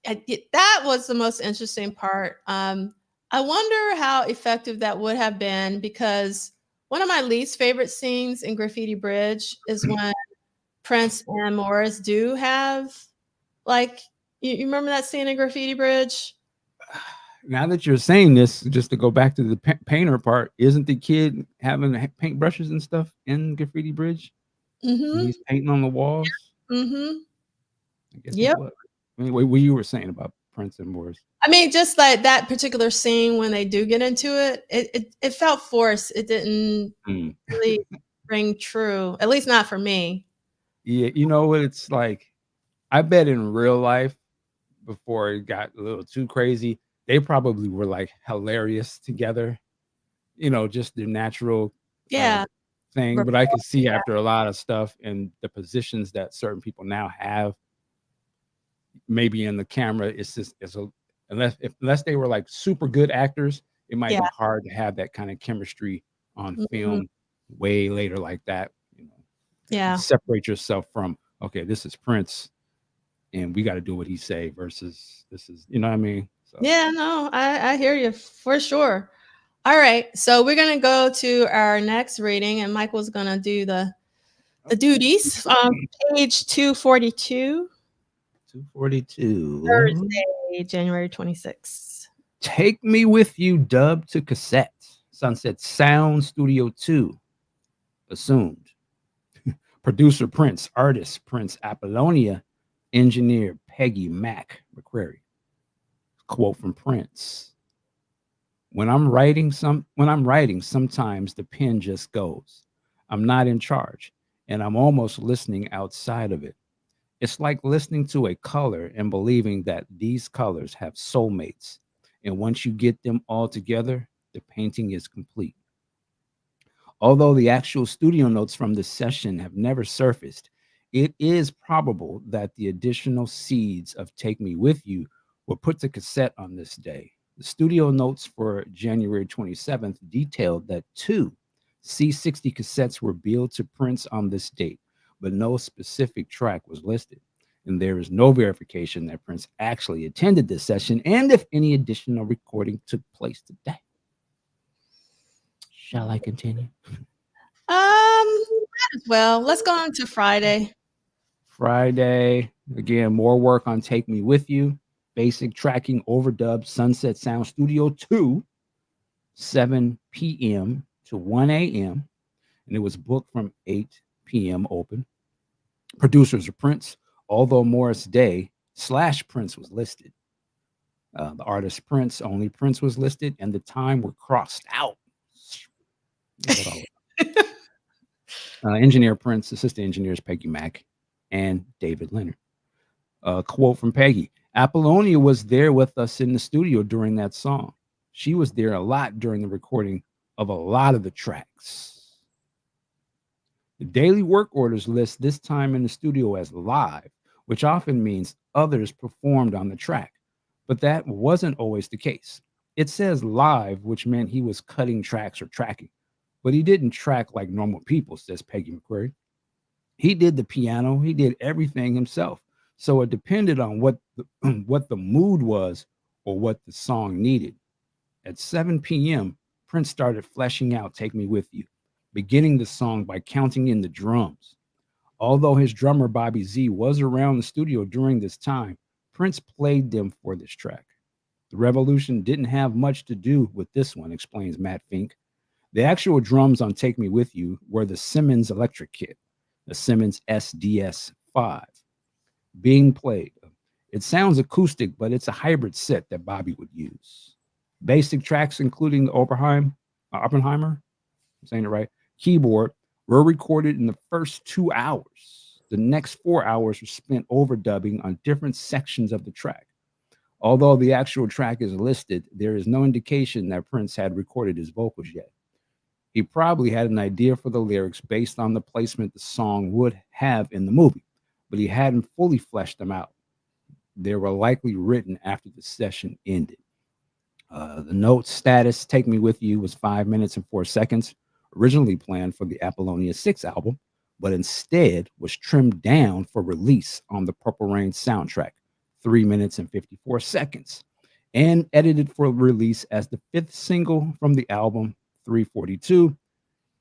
that was the most interesting part. I wonder how effective that would have been, because one of my least favorite scenes in Graffiti Bridge is when Prince and Morris do have, like, you remember that scene in Graffiti Bridge? Now that you're saying this, just to go back to the painter part, isn't the kid having paintbrushes and stuff in Graffiti Bridge? Mm-hmm. He's painting on the walls. Mm-hmm. I guess Yep. Anyway, what you were saying about Prince and Morris. I mean, just like that particular scene when they do get into it, it felt forced. It didn't really ring true, at least not for me. Yeah, you know what it's like. I bet in real life, before it got a little too crazy, they probably were like hilarious together. Just their natural uh, Yeah. thing. But I Rapport, could see yeah. after a lot of stuff and the positions that certain people now have, maybe in the camera, it's a unless they were like super good actors, it might Yeah. be hard to have that kind of chemistry on Mhm. film way later like that. Yeah. Separate yourself from, okay, this is Prince and we got to do what he say versus this is, you know what I mean? So Yeah, no, I hear you for sure. All right, so we're gonna go to our next reading, and Michael's gonna do the duties. Page 242, 242. Thursday, January 26th. Take Me With You dub to cassette. Sunset Sound Studio 2 assumed. Producer Prince, artist Prince Apollonia, engineer Peggy Mac McCrary. Quote from Prince: when I'm writing, sometimes the pen just goes. I'm not in charge, and I'm almost listening outside of it. It's like listening to a color and believing that these colors have soulmates. And once you get them all together, the painting is complete. Although the actual studio notes from this session have never surfaced, it is probable that the additional seeds of Take Me With You were put to cassette on this day. The studio notes for January 27th detailed that two C60 cassettes were billed to Prince on this date, but no specific track was listed. And there is no verification that Prince actually attended this session and if any additional recording took place today. Shall I continue? Might as well. Let's go on to Friday. Friday, again, more work on Take Me With You. Basic tracking overdub Sunset Sound Studio 2, 7 p.m. to 1 a.m. And it was booked from 8 p.m. open. Producers are Prince, although Morris Day / Prince was listed. The artist Prince, only Prince was listed, and the time were crossed out. Engineer Prince, assistant engineers Peggy Mack, and David Leonard. A quote from Peggy: Apollonia was there with us in the studio during that song. She was there a lot during the recording of a lot of the tracks. The daily work orders list this time in the studio as live, which often means others performed on the track, but that wasn't always the case. It says live, which meant he was cutting tracks or tracking, but he didn't track like normal people, says Peggy McQuarrie. He did the piano, he did everything himself. So it depended on what what the mood was or what the song needed. At 7 p.m., Prince started fleshing out Take Me With You, beginning the song by counting in the drums. Although his drummer Bobby Z was around the studio during this time, Prince played them for this track. The revolution didn't have much to do with this one, explains Matt Fink. The actual drums on Take Me With You were the Simmons electric kit, the Simmons SDS-5, being played. It sounds acoustic, but it's a hybrid set that Bobby would use. Basic tracks, including the Oppenheimer, I'm saying it right, keyboard, were recorded in the first 2 hours. The next 4 hours were spent overdubbing on different sections of the track. Although the actual track is listed, there is no indication that Prince had recorded his vocals yet. He probably had an idea for the lyrics based on the placement the song would have in the movie, but he hadn't fully fleshed them out. They were likely written after the session ended. The note status, Take Me With You, was 5 minutes and 4 seconds, originally planned for the Apollonia 6 album, but instead was trimmed down for release on the Purple Rain soundtrack, 3 minutes and 54 seconds, and edited for release as the fifth single from the album, 342.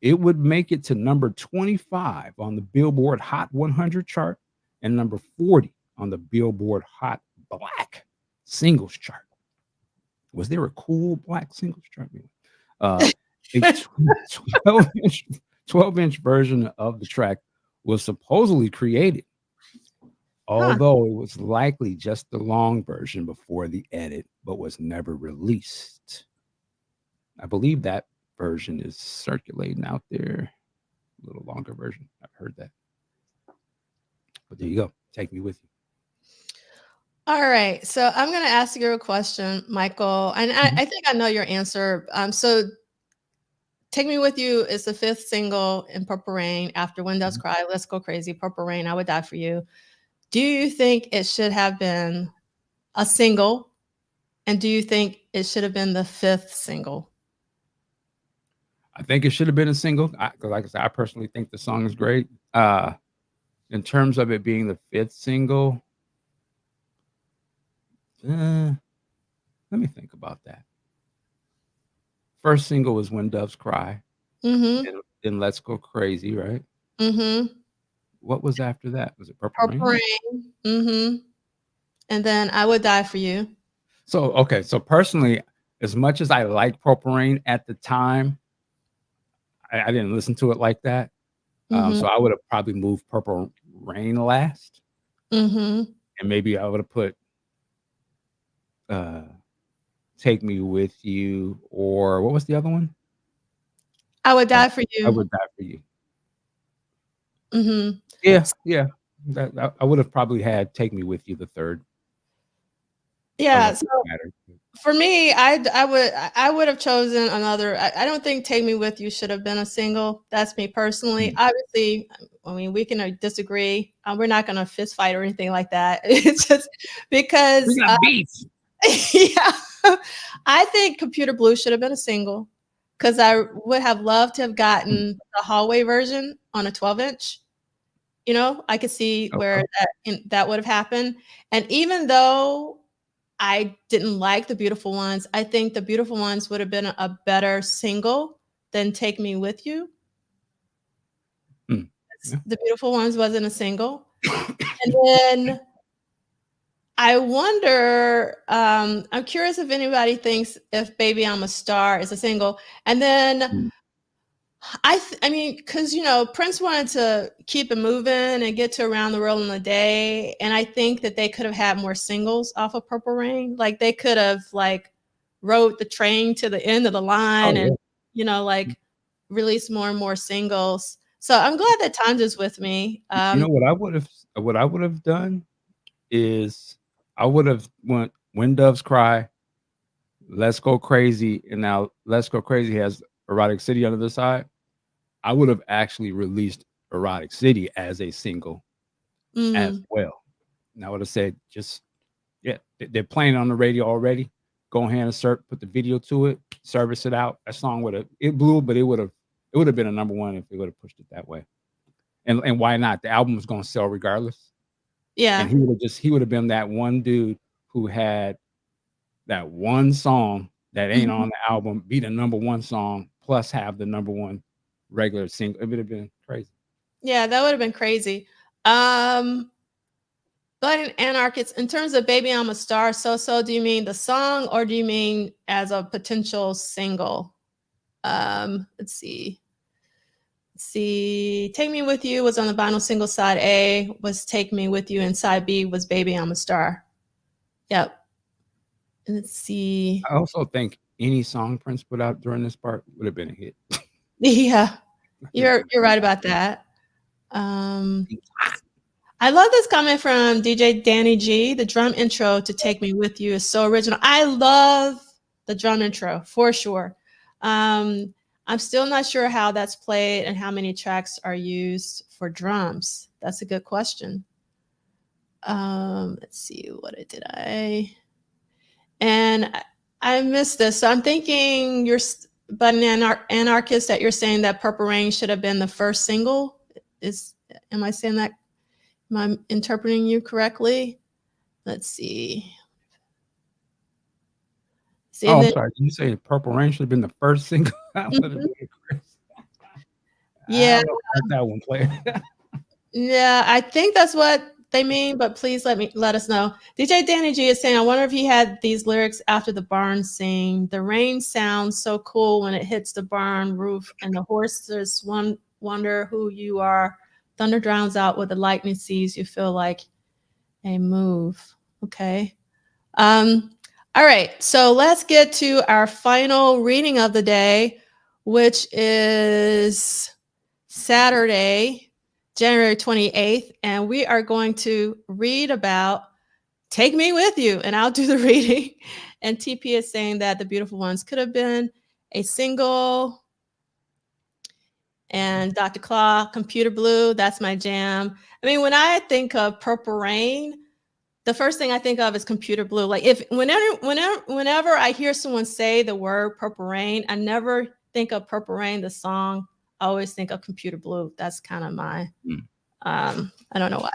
It would make it to number 25 on the Billboard Hot 100 chart and number 40 on the Billboard Hot Black Singles chart. Was there a cool black singles chart? Uh, a 12-inch 12-inch version of the track was supposedly created, Huh. although it was likely just the long version before the edit, but was never released. I believe that version is circulating out there, a little longer version. I've heard that. But there you go. Take Me With You. All right. So I'm going to ask you a question, Michael, and Mhm. I think I know your answer. So Take Me With You is the fifth single in Purple Rain after When Doves Mhm. Cry, Let's Go Crazy, Purple Rain, I Would Die For You. Do you think it should have been a single? And do you think it should have been the fifth single? I think it should have been a single. 'Cause like I said, I personally think the song is great. In terms of it being the fifth single, let me think about that. First single was When Doves Cry, Mm-hmm. then Let's Go Crazy, right? Mm-hmm. What was after that? Was it Purple Purple Rain? Rain. Mm-hmm. And then I Would Die For You. So, okay, so personally, as much as I liked Purple Rain at the time, I didn't listen to it like that. Mm-hmm. So I would have probably moved Purple Rain last, Mm-hmm. and maybe I would have put uh, Take Me With You, or what was the other one? I Would Uh, Die For I You. Would Die For You. Mm-hmm. Yeah, yeah. I would have probably had Take Me With You the third, Yeah. unless So it mattered. for me, I would have chosen another. I don't think "Take Me With You" should have been a single. That's me personally. Mm. Obviously, I mean we can disagree. We're not going to fist fight or anything like that. It's just We because, got beats. yeah, I think "Computer Blue" should have been a single because I would have loved to have Mm. gotten the hallway version on a 12-inch. I could see where Okay. that would have happened. And even though I didn't like The Beautiful Ones, I think The Beautiful Ones would have been a better single than Take Me With You. Mm. Yeah. The Beautiful Ones wasn't a single. And then I wonder, I'm curious if anybody thinks if Baby I'm a Star is a single. And then Mm. I mean, because Prince wanted to keep it moving and get to Around the World in a Day, and I think that they could have had more singles off of Purple Rain. Like they could have rode the train to the end of the line Oh, and yeah. released more and more singles. So I'm glad that Times is with me. You know what I would have done is I would have went When Doves Cry, Let's Go Crazy, and now Let's Go Crazy has Erotic City on the other side. I would have actually released Erotic City as a single as Mm, well. And I would have said, just yeah, they're playing on the radio already. Go ahead and put the video to it, service it out. That song would have it blew, but it would have been a number one if they would have pushed it that way. And why not? The album was gonna sell regardless. And yeah. he would have been that one dude who had that one song that ain't Mhm. on the album, be the number one song, plus have the number one regular single. It would have been crazy. Yeah, that would have been crazy. Um, But in Anarchists, in terms of Baby I'm a Star, do you mean the song or do you mean as a potential single? Let's see. Take Me With You was on the vinyl single side A, was Take Me With You, and side B was Baby I'm a Star. Yep. And let's see. I also think any song Prince put out during this part would have been a hit. Yeah, It's you're right about that. I love this comment from DJ Danny G. The drum intro to Take Me With You is so original. I love the drum intro for sure. Um, I'm still not sure how that's played and how many tracks are used for drums. That's a good question. Let's see, what did I? And I missed this. So I'm thinking but an anarchist that you're saying that Purple Rain should have been the first single. Am I saying that? Am I interpreting you correctly? Let's see. Oh, And I'm then sorry. Did you say Purple Rain should have been the first single? That would have mhm. been crazy. I Yeah, don't know about that one, player. yeah, I think that's what they mean, but please let us know. DJ Danny G is saying, I wonder if he had these lyrics after the barn sing. The rain sounds so cool when it hits the barn roof, and the horses wonder who you are. Thunder drowns out what the lightning sees. You feel like a move. Okay. Um, all right, so let's get to our final reading of the day, which is Saturday, January 28th, and we are going to read about Take Me With You, and I'll do the reading. And TP is saying that The Beautiful Ones could have been a single. And Dr. Claw, Computer Blue, that's my jam. I mean, when I think of Purple Rain, the first thing I think of is Computer Blue. Like whenever I hear someone say the word Purple Rain, I never think of Purple Rain, the song. I always think of Computer Blue. That's kind of my, I don't know why.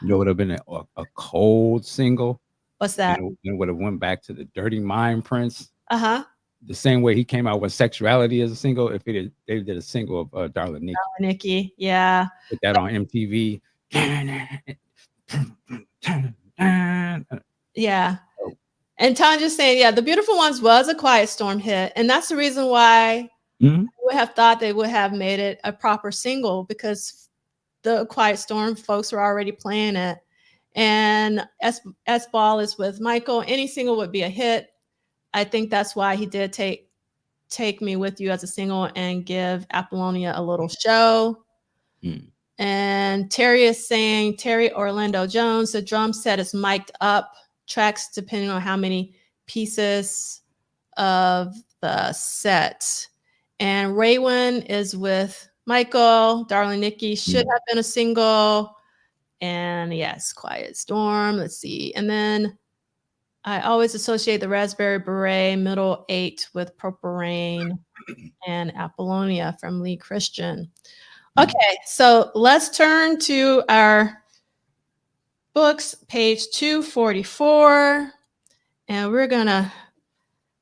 You know, it would have been a cold single. What's that? It would have went back to the Dirty Mind Prince. Uh-huh. The same way he came out with Sexuality as a single. If they did a single of Darling Nikki. Darling Nikki, yeah. Put that on MTV. Yeah. And Tanja's saying, yeah, The Beautiful Ones was a Quiet Storm hit. And that's the reason why I would have thought they would have made it a proper single, because the Quiet Storm folks were already playing it. And S Ball is with Michael. Any single would be a hit. I think that's why he did take Me With You as a single and give Apollonia a little show. And Terry is saying, Terry Orlando Jones, the drum set is mic'd up, tracks depending on how many pieces of the set. And Raywin is with Michael. Darling Nikki should have been a single. And yes, Quiet Storm. Let's see. And then I always associate the Raspberry Beret middle 8 with Purple Rain and Apollonia from Lee Christian. Okay, so let's turn to our books, page 244. And we're going to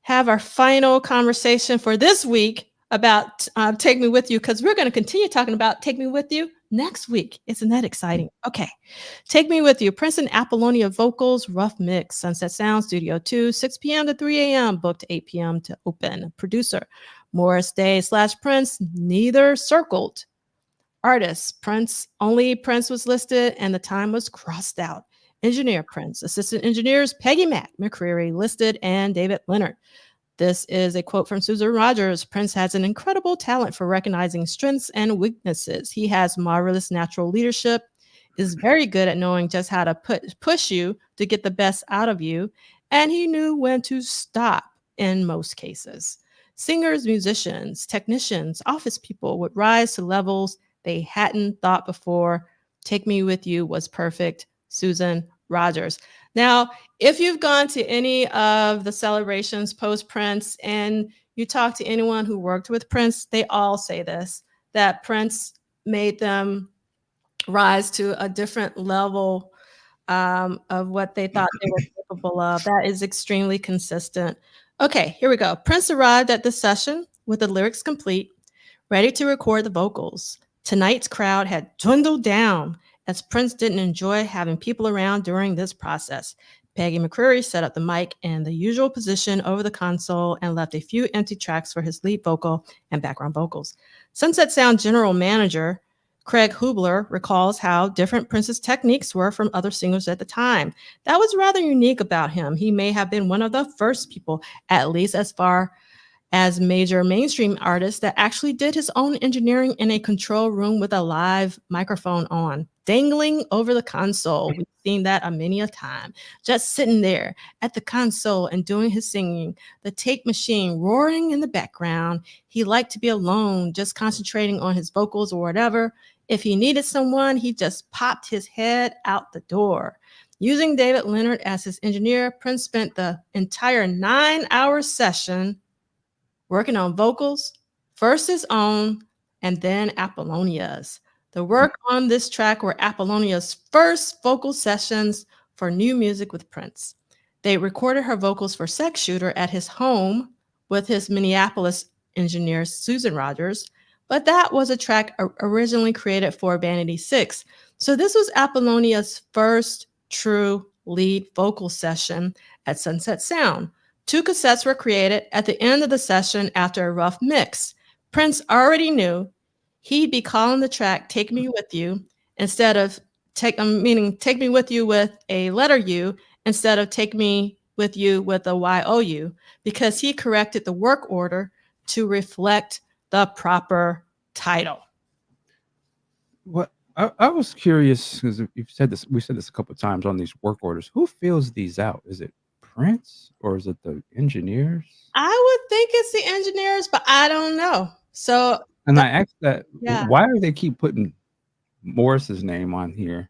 have our final conversation for this week about Take Me With You, because we're going to continue talking about Take Me With You next week. Isn't that exciting? Okay. Take Me With You, Prince and Apollonia vocals, rough mix, Sunset Sound, Studio 2, 6 p.m. to 3 a.m., booked 8 p.m. to open. Producer, Morris Day / Prince, neither circled. Artist, Prince, only Prince was listed and the time was crossed out. Engineer, Prince. Assistant engineers, Peggy Mac, McCreary listed, and David Leonard. This is a quote from Susan Rogers. Prince has an incredible talent for recognizing strengths and weaknesses. He has marvelous natural leadership, is very good at knowing just how to push you to get the best out of you, and he knew when to stop in most cases. Singers, musicians, technicians, office people would rise to levels they hadn't thought before. Take Me With You was perfect. Susan Rogers. Now, if you've gone to any of the celebrations post-Prince and you talk to anyone who worked with Prince, they all say this, that Prince made them rise to a different level of what they thought they were capable of. That is extremely consistent. Okay, here we go. Prince arrived at the session with the lyrics complete, ready to record the vocals. Tonight's crowd had dwindled down as Prince didn't enjoy having people around during this process. Peggy McCreary set up the mic in the usual position over the console and left a few empty tracks for his lead vocal and background vocals. Sunset Sound general manager Craig Hubler recalls how different Prince's techniques were from other singers at the time. That was rather unique about him. He may have been one of the first people, at least as far as major mainstream artists, that actually did his own engineering in a control room with a live microphone on, dangling over the console. We've seen that many a time, just sitting there at the console and doing his singing, the tape machine roaring in the background. He liked to be alone, just concentrating on his vocals or whatever. If he needed someone, he just popped his head out the door. Using David Leonard as his engineer, Prince spent the entire 9-hour session working on vocals, first his own, and then Apollonia's. The work on this track were Apollonia's first vocal sessions for new music with Prince. They recorded her vocals for Sex Shooter at his home with his Minneapolis engineer, Susan Rogers, but that was a track originally created for Vanity 6. So this was Apollonia's first true lead vocal session at Sunset Sound. 2 cassettes were created at the end of the session after a rough mix. Prince already knew he'd be calling the track Take Me With You instead of Take Me With You with a letter U instead of Take Me With You with a Y-O-U, because he corrected the work order to reflect the proper title. What I was curious because you've said this. We said this a couple of times on these work orders. Who fills these out? Is it Prince or is it the engineers? I would think it's the engineers, but I don't know. So And that, I asked that, yeah. why do they keep putting Morris's name on here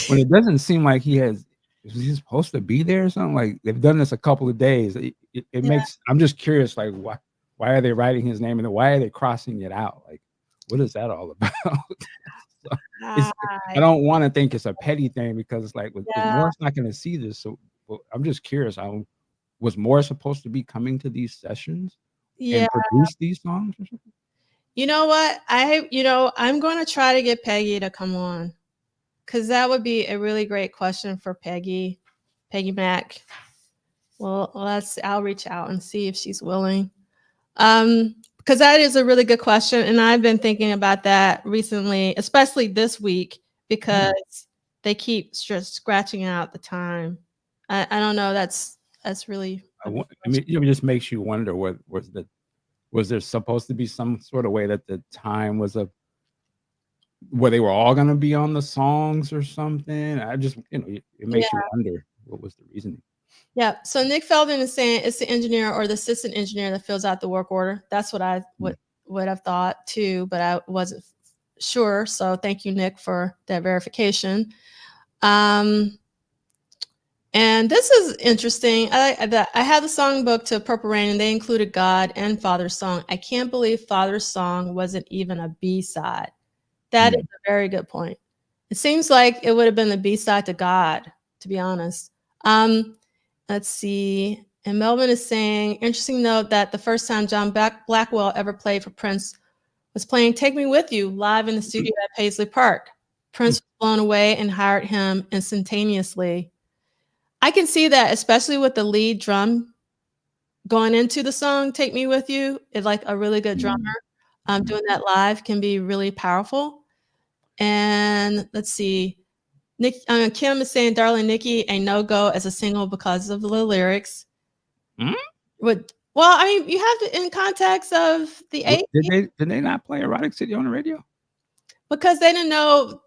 when it doesn't seem like he has? Is he supposed to be there or something? Like they've done this a couple of days. It Yeah. makes. I'm just curious. Like why are they writing his name and why are they crossing it out? Like what is that all about? So it's. I I, don't want to think it's a petty thing because it's like with yeah. Morris not going to see this. So well, I'm just curious. Was Morris supposed to be coming to these sessions Yeah. and produce these songs or something? You know what? I'm going to try to get Peggy to come on because that would be a really great question for Peggy Mac. Well, I'll reach out and see if she's willing. Because that is a really good question, and I've been thinking about that recently, especially this week, because they keep just scratching out the time. I don't know. That's really a good I mean, question. it just makes you wonder what was there supposed to be some sort of way that the time was a where they were all going to be on the songs or something? I just it Yeah, makes you wonder what was the reasoning. yeah. So Nick Feldman is saying it's the engineer or the assistant engineer that fills out the work order. That's what I would have thought too, but I wasn't sure. So thank you, Nick, for that verification. Um, And this is interesting. I had the songbook to Purple Rain, and they included God and Father's Song. I can't believe Father's Song wasn't even a B-side. That is Mm. a very good point. It seems like it would have been the B-side to God, to be honest. Let's see. And Melvin is saying, interesting note that the first time John Blackwell ever played for Prince was playing Take Me With You live in the studio at Paisley Park. Prince was blown away and hired him instantaneously. I can see that, especially with the lead drum going into the song "Take Me With You." It's like a really good drummer. Doing that live can be really powerful. And let's see, Nick Kim is saying "Darling Nikki" a no-go as a single because of the lyrics. Mm? Well, I mean, you have to in context of the Did they not play Erotic City on the radio? because they didn't know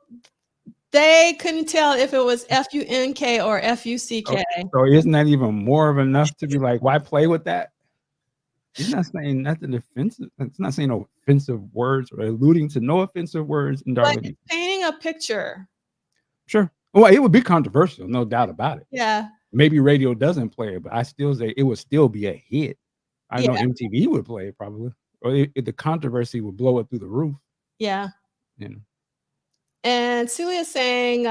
they couldn't tell if it was FUNK or FUCK. So isn't that even more of enough to be like, why play with that? He's not saying nothing offensive. It's not saying no offensive words or alluding to no offensive words in But Darling. it's painting a picture. Sure. Well, it would be controversial, no doubt about it. Yeah. Maybe radio doesn't play it, but I still say it would still be a hit. I know Yeah. MTV would play it probably, or the controversy would blow it through the roof. Yeah. You know. And Celia's saying,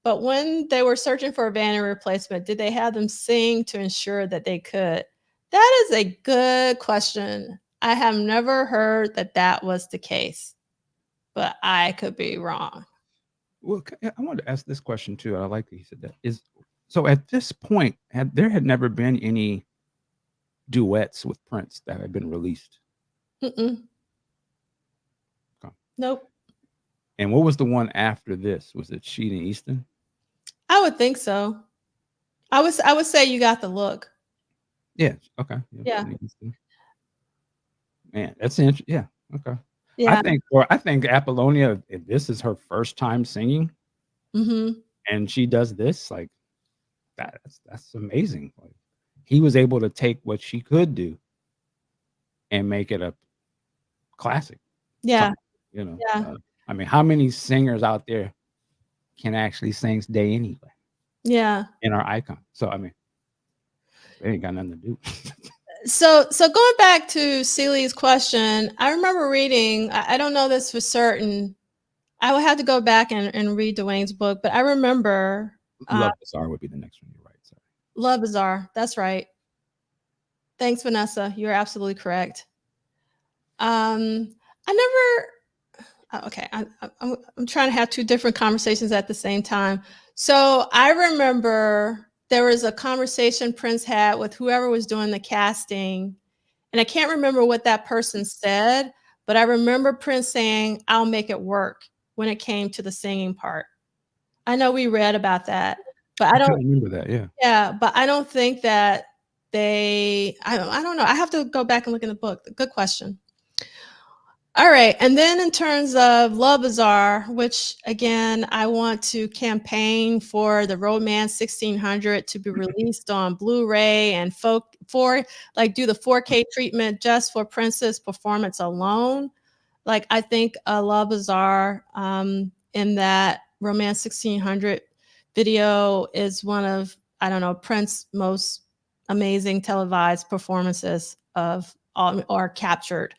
but when they were searching for a vanity replacement, did they have them sing to ensure that they could? That is a good question. I have never heard that that was the case, but I could be wrong. Well, I wanted to ask this question too. I like that he said that. Is so at this point, there had never been any duets with Prince that had been released. Mm-mm. Okay. Nope. And what was the one after this? Was it Sheet and Easton? I would think so. I would say you got the look. Yeah. Okay. Yeah. Sheet and Easton. Man, that's interesting. Yeah. Okay. Yeah. I think Apollonia, if this is her first time singing Mm-hmm. and she does this, like that's amazing. Like he was able to take what she could do and make it a classic Yeah. song. You know, Yeah. I mean, how many singers out there can actually sing "Stay Anyway" Yeah. in our icon? So I mean, they ain't got nothing to do. So going back to Celia's question, I remember reading, I don't know this for certain. I would have to go back and read Dwayne's book, but I remember Love Bizarre would be the next one. You're right. Sorry. Love Bizarre. That's right. Thanks, Vanessa. You're absolutely correct. I never, okay, I'm trying to have two different conversations at the same time. So I remember there was a conversation Prince had with whoever was doing the casting. And I can't remember what that person said, but I remember Prince saying, I'll make it work when it came to the singing part. I know we read about that, but I kind of remember that. Yeah. yeah, but I don't think that I don't know. I have to go back and look in the book. Good question. All right. And then in terms of Love Bazaar, which again, I want to campaign for the Romance 1600 to be released on Blu-ray and do the 4K treatment just for Prince's performance alone. Like, I think Love Bazaar in that Romance 1600 video is one of, I don't know, Prince's most amazing televised performances of all, or captured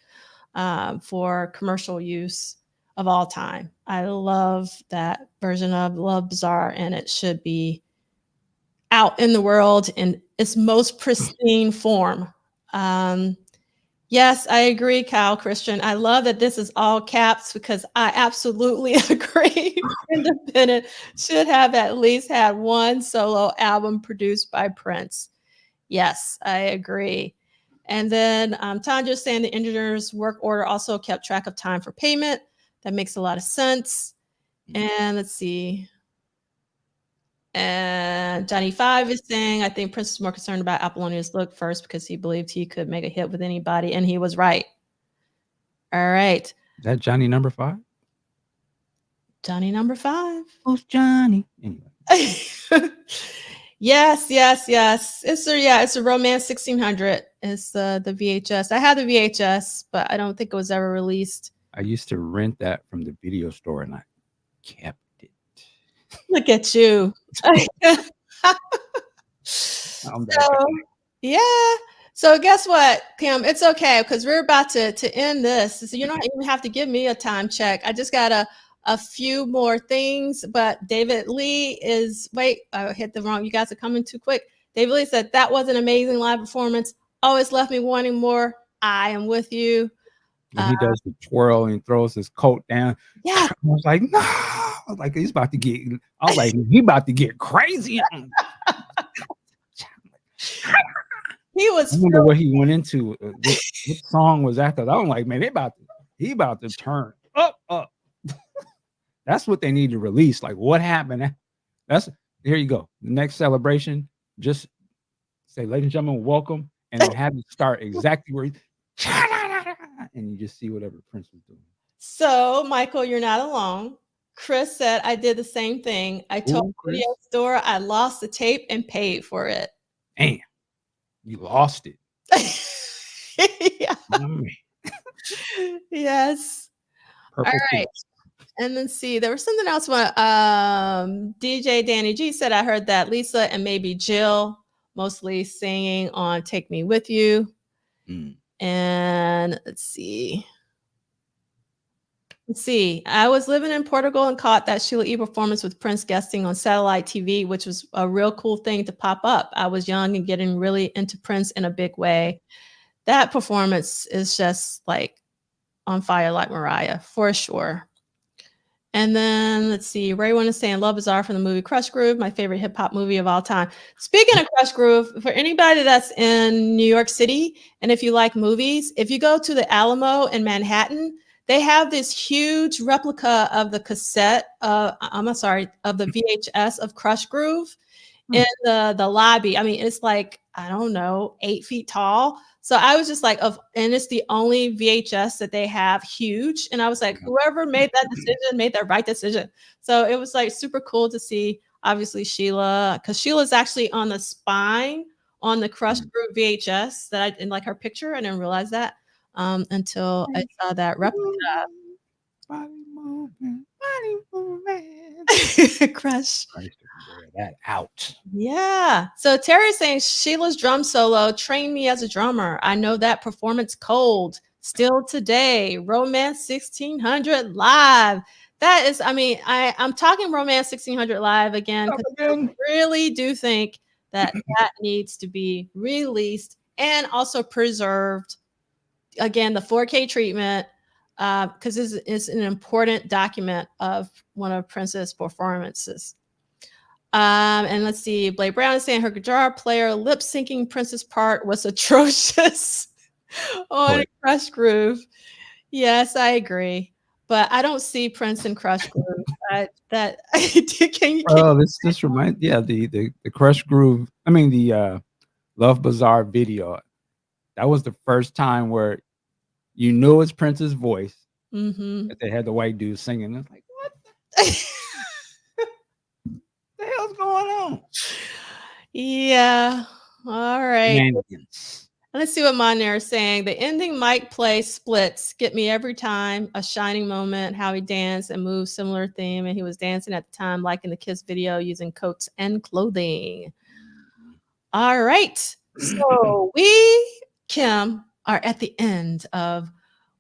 for commercial use of all time. I love that version of Love Bazaar, and it should be out in the world in its most pristine form. Yes, I agree, Kyle Christian. I love that this is all caps because I absolutely agree. Independent should have at least had one solo album produced by Prince. Yes, I agree. And then Tanja saying the engineer's work order also kept track of time for payment. That makes a lot of sense. And let's see. And Johnny Five is saying, I think Prince is more concerned about Apollonia's look first because he believed he could make a hit with anybody, and he was right. All right. Is that Johnny number 5? Johnny number 5. Who's Johnny? Anyway. Yes. It's a Romance 1600. It's the VHS. I had the VHS, but I don't think it was ever released. I used to rent that from the video store, and I kept it. Look at you. Yeah. So guess what, Kim? It's okay because we're about to end this. So you don't even have to give me a time check. I just got a few more things, but David Lee I hit the wrong. You guys are coming too quick. David Lee said that was an amazing live performance. Always left me wanting more. I am with you. When he does the twirl and throws his coat down. Yeah. I was like, no. I was like, he's about to get. I was like, he about to get crazy. He was. I wonder what he went into. What song was that? Because I was like, man, he about to turn up. That's what they need to release. Like, what happened? Here you go. The next celebration, just say, ladies and gentlemen, welcome, and then have it start exactly where and you just see whatever Prince was doing. So, Michael, you're not alone. Chris said I did the same thing. I told the video store I lost the tape and paid for it. Damn, you lost it. Yeah. Yes. Purple. All right. And then see, there was something else. DJ Danny G said, I heard that Lisa and maybe Jill mostly singing on Take Me With You. And let's see. I was living in Portugal and caught that Sheila E. performance with Prince guesting on satellite TV, which was a real cool thing to pop up. I was young and getting really into Prince in a big way. That performance is just like on fire like Mariah, for sure. And then let's see, Ray One is saying Love Bazaar from the movie Crush Groove, my favorite hip hop movie of all time. Speaking of Crush Groove, for anybody that's in New York City, and if you like movies, if you go to the Alamo in Manhattan, they have this huge replica of the of the VHS of Crush Groove in the lobby. I mean, it's like, I don't know, 8 feet tall. So I was just like, and it's the only VHS that they have, huge. And I was like, whoever made that decision made the right decision. So it was like super cool to see, obviously, Sheila, because Sheila's actually on the spine on the Crush Groove VHS that I didn't like her picture. I didn't realize that until I saw that replica. Body moving. Crush. That out. Yeah. So Terry's saying Sheila's drum solo trained me as a drummer. I know that performance cold still today. Romance 1600 live. That is, I mean, I'm talking Romance 1600 live again because I really do think that needs to be released and also preserved. Again, the 4K treatment, because it's an important document of one of Prince's performances. And let's see, Blake Brown is saying her guitar player lip syncing Prince's part was atrocious on Crush Groove. Yes, I agree, but I don't see Prince in Crush Groove. This reminds, the Crush Groove. I mean, the Love Bazaar video. That was the first time where you knew it's Prince's voice, Mm-hmm. They had the white dude singing. It's like, what the hell's going on? Yeah. All right. Shenanigans. Let's see what Monair is saying. The ending Mike play splits get me every time. A shining moment, how he danced and moved, similar theme. And he was dancing at the time, like in the Kiss video, using coats and clothing. All right. So we, Kim, are at the end of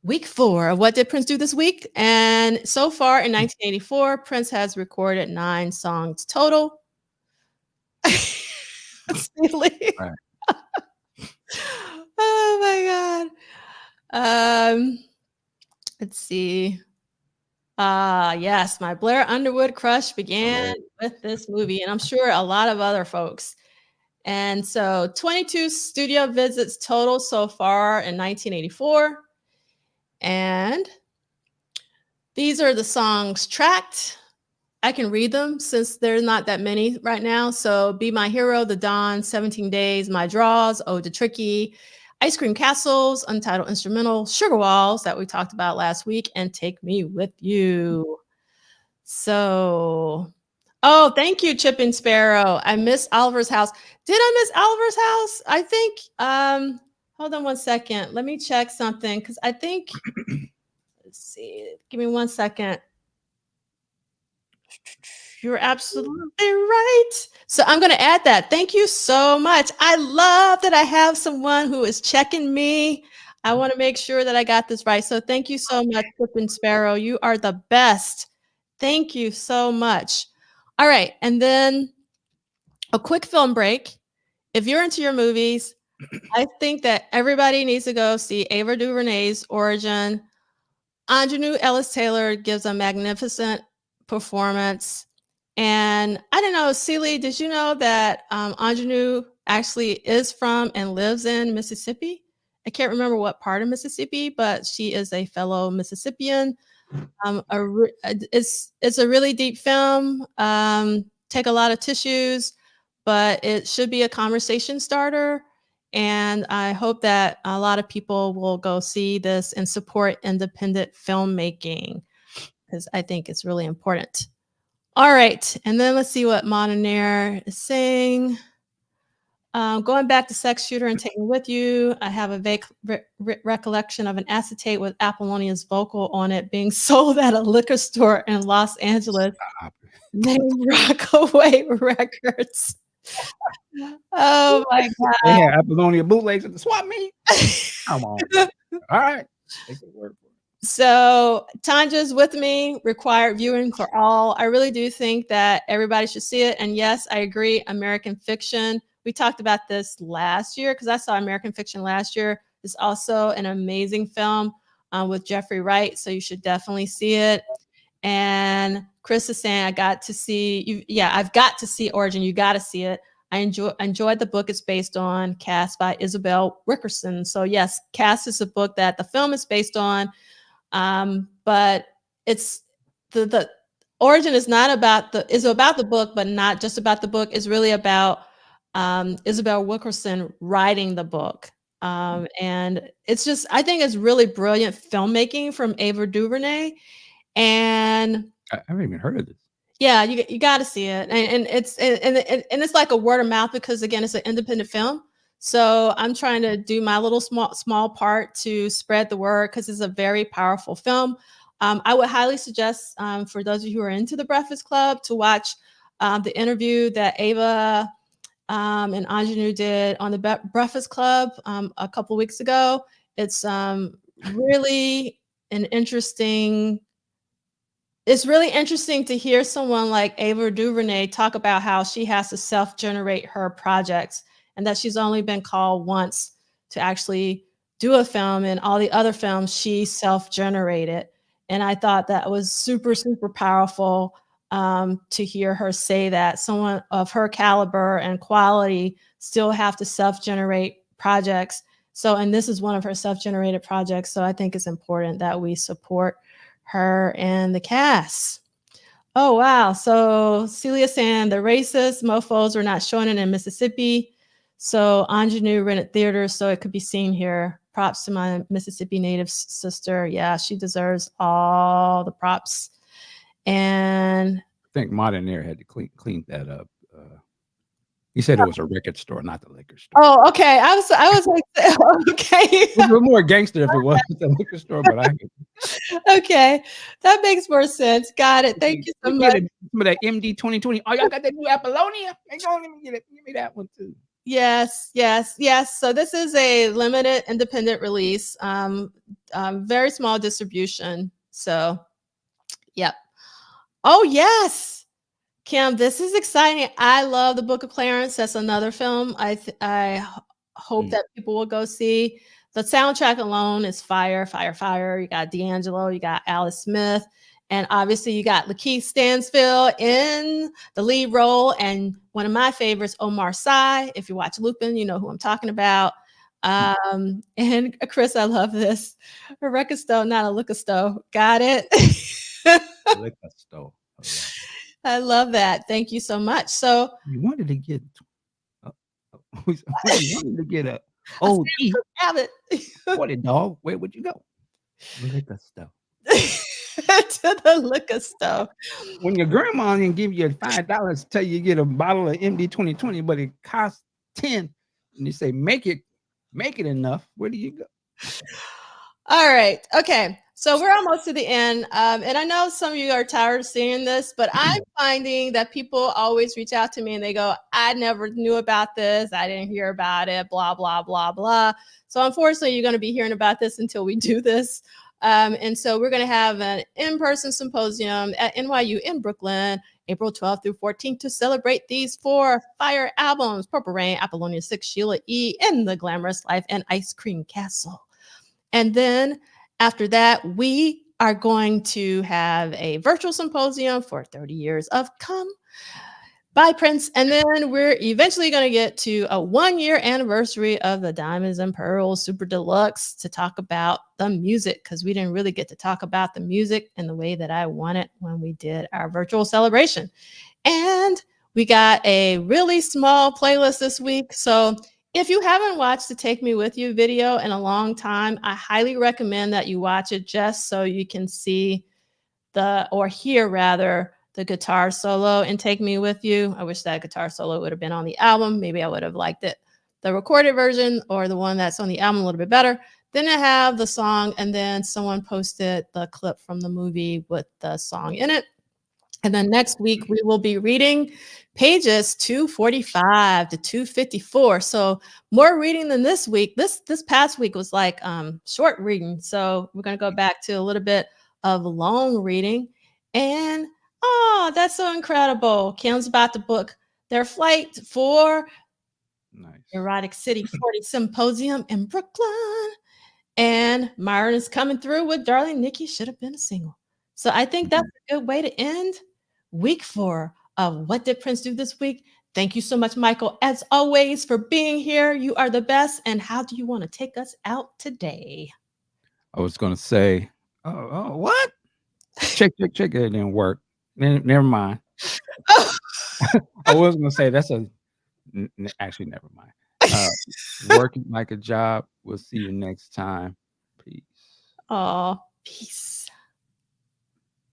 week 4 of What Did Prince Do This Week? And so far in 1984, Prince has recorded 9 songs total. Silly. Right. Oh my God. Let's see. Yes, my Blair Underwood crush began with this movie, and I'm sure a lot of other folks. And so 22 studio visits total so far in 1984. And these are the songs tracked. I can read them since there's not that many right now. So Be My Hero, The Dawn, 17 Days, My Draws, Ode to Tricky, Ice Cream Castles, Untitled Instrumental, Sugar Walls that we talked about last week, and Take Me With You. So, oh, thank you, Chip and Sparrow. I miss Oliver's house. Did I miss Oliver's house? I think, hold on one second. Let me check something because I think, let's see, give me 1 second. You're absolutely right. So I'm going to add that. Thank you so much. I love that I have someone who is checking me. I want to make sure that I got this right. So thank you so much, Pippin Sparrow. You are the best. Thank you so much. All right. And then a quick film break. If you're into your movies, I think that everybody needs to go see Ava DuVernay's Origin. Anjanou Ellis-Taylor gives a magnificent performance. And I don't know, Celie, did you know that Anjanou actually is from and lives in Mississippi? I can't remember what part of Mississippi, but she is a fellow Mississippian. It's a really deep film. Take a lot of tissues, but it should be a conversation starter. And I hope that a lot of people will go see this and support independent filmmaking because I think it's really important. All right. And then let's see what Monair is saying. Going back to Sex Shooter and Taking With You, I have a vague recollection of an acetate with Apollonia's vocal on it being sold at a liquor store in Los Angeles named Rockaway Records. Oh my God. They had Apollonia bootlegs at the swap meet. Come on. All right. Take the word for it. So Tanja's With Me, required viewing for all. I really do think that everybody should see it. And yes, I agree. American Fiction. We talked about this last year because I saw American Fiction last year. It's also an amazing film with Jeffrey Wright. So you should definitely see it. And Chris is saying, I got to see you. Yeah, I've got to see Origin. You got to see it. I enjoyed the book it's based on, Caste by Isabel Wickerson. So yes, Caste is a book that the film is based on. But it's the Origin is not about is about the book, but not just about the book. It's really about Isabel Wickerson writing the book. And it's just, I think it's really brilliant filmmaking from Ava DuVernay. And I haven't even heard of this. yeah, you got to see it. And it's like a word of mouth because again, it's an independent film. So I'm trying to do my little small part to spread the word because it's a very powerful film. I would highly suggest for those of you who are into the Breakfast Club to watch the interview that Ava and Anjanou did on the Breakfast Club a couple of weeks ago. It's really an interesting. It's really interesting to hear someone like Ava DuVernay talk about how she has to self-generate her projects and that she's only been called once to actually do a film, and all the other films she self-generated. And I thought that was super, super powerful to hear her say that someone of her caliber and quality still have to self-generate projects. So, and this is one of her self-generated projects. So I think it's important that we support her and the cast. Oh, wow. So Celia saying the racist mofos are not showing it in Mississippi. So Anjanou rented theaters so it could be seen here. props to my Mississippi native sister. Yeah, she deserves all the props. And I think Modern Air had to clean that up. He said it was a record store, not the liquor store. oh, okay. I was like, okay. It was more gangster if it was the liquor store, but I Okay. That makes more sense. Got it. Thank you so much. Some of that MD 2020. Oh, y'all got that new Apollonia? Hang on, let me get it. Give me that one too. Yes, yes, yes. So this is a limited independent release, very small distribution. So, yep. Oh, yes. Kim, this is exciting. I love the Book of Clarence. That's another film hope that people will go see. The soundtrack alone is fire, fire, fire. You got D'Angelo, you got Alice Smith, and obviously you got Lakeith Stanfield in the lead role. And one of my favorites, Omar Sy. If you watch Lupin, you know who I'm talking about. And Chris, I love this. A record store, not a liquor store. Got it. Liquor store. I love that. Thank you so much. So we wanted to get a OG. Abbott. What a dog. Where would you go? Liquor store. To the liquor store. When your grandma didn't give you $5 tell you get a bottle of MD 2020, but it costs 10, and you say make it enough, where do you go? All right. Okay. So we're almost to the end. And I know some of you are tired of seeing this, but I'm finding that people always reach out to me and they go, I never knew about this. I didn't hear about it, blah, blah, blah, blah. So unfortunately, you're going to be hearing about this until we do this. And so we're going to have an in-person symposium at NYU in Brooklyn, April 12th through 14th, to celebrate these 4 fire albums: Purple Rain, Apollonia 6, Sheila E., and The Glamorous Life, and Ice Cream Castle. And then after that, we are going to have a virtual symposium for 30 years of Come by Prince. And then we're eventually going to get to a 1-year anniversary of the Diamonds and Pearls Super Deluxe to talk about the music, because we didn't really get to talk about the music in the way that I wanted when we did our virtual celebration. And we got a really small playlist this week. So if you haven't watched the Take Me With You video in a long time, I highly recommend that you watch it just so you can see hear the guitar solo in Take Me With You. I wish that guitar solo would have been on the album. Maybe I would have liked it, the recorded version or the one that's on the album, a little bit better. Then I have the song, and then someone posted the clip from the movie with the song in it. And then next week, we will be reading pages 245 to 254. So more reading than this week. This past week was like short reading. So we're going to go back to a little bit of long reading. And that's so incredible. Kim's about to book their flight for Erotic City 40 Symposium in Brooklyn. And Myron is coming through with Darling Nikki Should Have Been a Single. So I think that's a good way to end week 4 of What Did Prince Do This Week. Thank you so much, Michael, as always, for being here. You are the best. And how do you want to take us out today? I was going to say, what? Check. It didn't work. Never mind. I was going to say actually, never mind. Working like a job. We'll see you next time. Peace. Oh, peace.